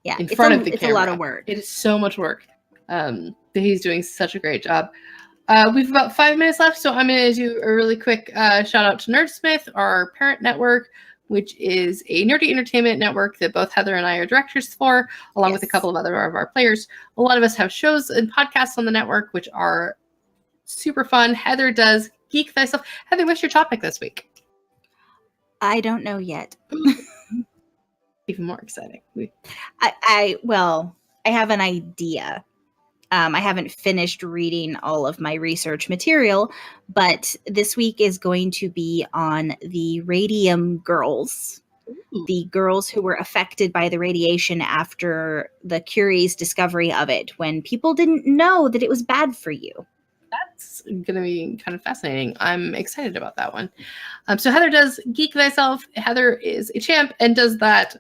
in front of the camera. It's a lot of work. It is so much work. He's doing such a great job. We've about 5 minutes left, so I'm going to do a really quick shout out to Nerdsmith, our parent network, which is a nerdy entertainment network that both Heather and I are directors for, along with a couple of other of our players. A lot of us have shows and podcasts on the network, which are super fun. Heather does Geek Thyself. Heather, what's your topic this week? I don't know yet. Even more exciting. I have an idea. I haven't finished reading all of my research material, but this week is going to be on the radium girls. Ooh. The girls who were affected by the radiation after the Curie's discovery of it, when people didn't know that it was bad for you. That's going to be kind of fascinating. I'm excited about that one. So Heather does Geek Thyself. Heather is a champ and does that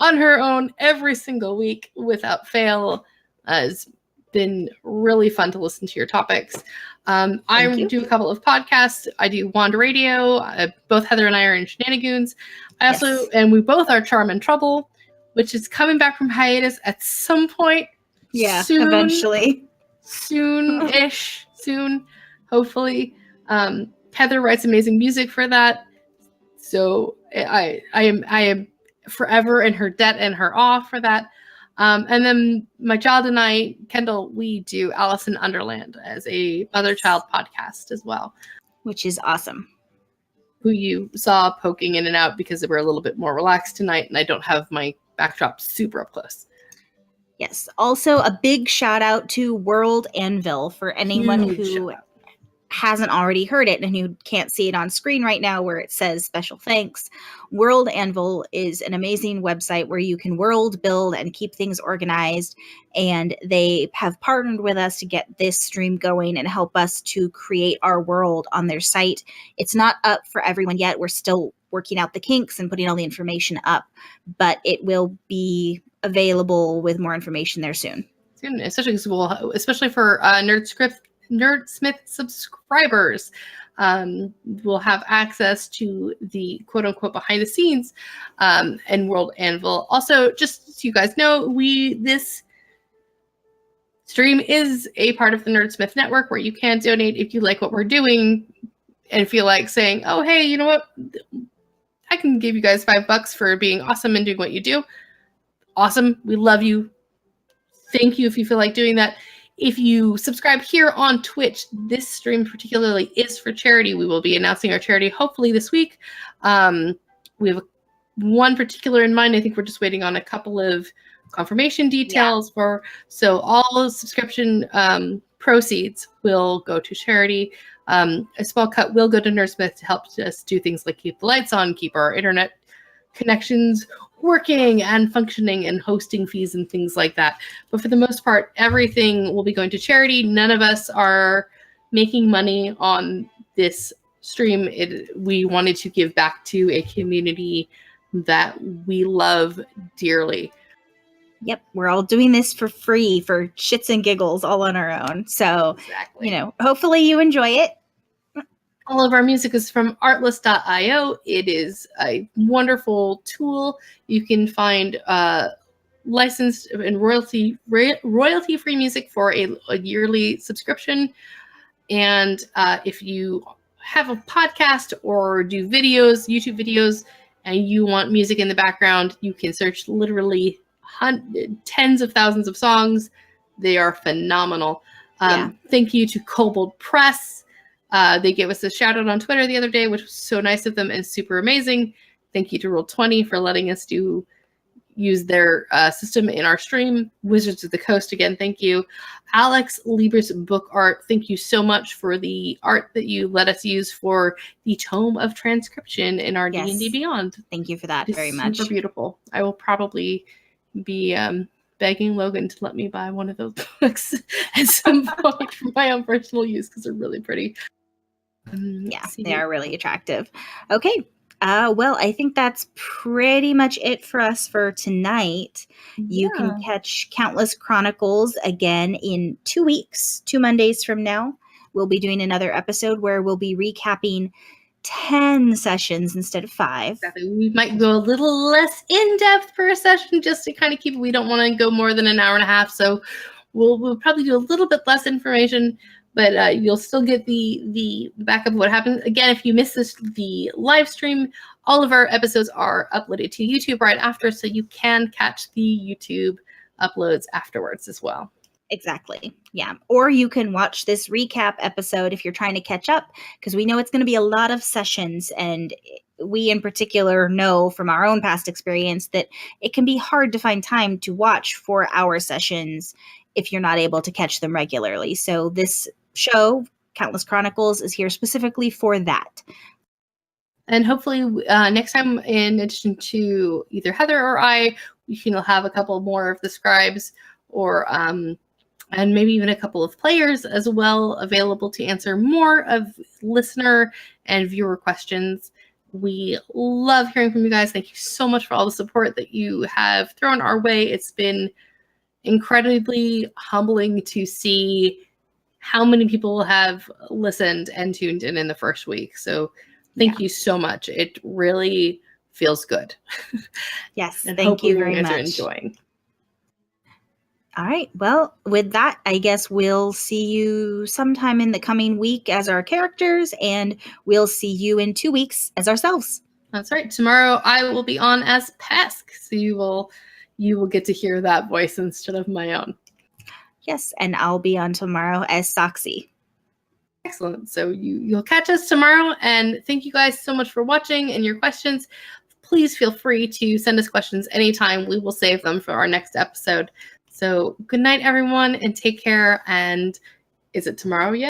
on her own every single week without fail. It's been really fun to listen to your topics. I do a couple of podcasts. I do Wand Radio. Both Heather and I are in Shenanigans. I also, and we both are Charm and Trouble, which is coming back from hiatus at some point. Yeah, eventually. Soon-ish. Soon, hopefully. Heather writes amazing music for that. So I am forever in her debt and her awe for that. And then my child and I, Kendall, we do Alice in Underland as a mother-child podcast as well. Which is awesome. Who you saw poking in and out because we're a little bit more relaxed tonight and I don't have my backdrop super up close. Yes. Also, a big shout out to World Anvil for anyone who hasn't already heard it and who can't see it on screen right now where it says special thanks, World Anvil is an amazing website where you can world build and keep things organized. And they have partnered with us to get this stream going and help us to create our world on their site. It's not up for everyone yet. We're still working out the kinks and putting all the information up, but it will be available with more information there soon. Especially for Nerdsmith subscribers, will have access to the quote-unquote behind the scenes and World Anvil. Also, just so you guys know, this stream is a part of the Nerdsmith network where you can donate if you like what we're doing and feel like saying, oh, hey, you know what? I can give you guys $5 for being awesome and doing what you do. Awesome. We love you. Thank you if you feel like doing that. If you subscribe here on Twitch, this stream particularly is for charity. We will be announcing our charity hopefully this week. We have one particular in mind. I think we're just waiting on a couple of confirmation details so all subscription proceeds will go to charity. A small cut will go to Nerdsmith to help us do things like keep the lights on, keep our internet connections working and functioning, and hosting fees and things like that. But for the most part, everything will be going to charity. None of us are making money on this stream. We wanted to give back to a community that we love dearly. Yep, we're all doing this for free, for shits and giggles, all on our own. So, exactly. Hopefully you enjoy it. All of our music is from artless.io. It is a wonderful tool. You can find licensed and royalty-free music for a yearly subscription. And if you have a podcast or do videos, YouTube videos, and you want music in the background, you can search literally tens of thousands of songs. They are phenomenal. Thank you to Kobold Press. They gave us a shout out on Twitter the other day, which was so nice of them and super amazing. Thank you to Roll20 for letting us use their system in our stream. Wizards of the Coast, again, thank you. Alex Lieber's book art, thank you so much for the art that you let us use for the Tome of Transcription in our D&D Beyond. Thank you for that very much. Super beautiful. I will probably be begging Logan to let me buy one of those books at some point for my own personal use because they're really pretty. They are really attractive. Okay. Well, I think that's pretty much it for us for tonight. You can catch Countless Chronicles again in 2 weeks, 2 Mondays from now. We'll be doing another episode where we'll be recapping 10 sessions instead of 5. Exactly. We might go a little less in-depth per session just to kind of keep it. We don't want to go more than an hour and a half, so we'll probably do a little bit less information, but you'll still get the backup of what happens. Again, if you miss the live stream, all of our episodes are uploaded to YouTube right after, so you can catch the YouTube uploads afterwards as well. Exactly. Yeah. Or you can watch this recap episode if you're trying to catch up, because we know it's going to be a lot of sessions, and we in particular know from our own past experience that it can be hard to find time to watch 4-hour sessions if you're not able to catch them regularly. So this show, Countless Chronicles, is here specifically for that. And hopefully next time, in addition to either Heather or I, we can have a couple more of the scribes or and maybe even a couple of players as well available to answer more of listener and viewer questions. We love hearing from you guys. Thank you so much for all the support that you have thrown our way. It's been incredibly humbling to see how many people have listened and tuned in the first week. So thank you so much. It really feels good. Yes, and thank you very much. You're enjoying. All right. Well, with that, I guess we'll see you sometime in the coming week as our characters, and we'll see you in 2 weeks as ourselves. That's right. Tomorrow I will be on as Pesk, so you will get to hear that voice instead of my own. Yes, and I'll be on tomorrow as Soxy. Excellent. So you'll catch us tomorrow, and thank you guys so much for watching and your questions. Please feel free to send us questions anytime. We will save them for our next episode. So good night, everyone, and take care. And is it tomorrow yet?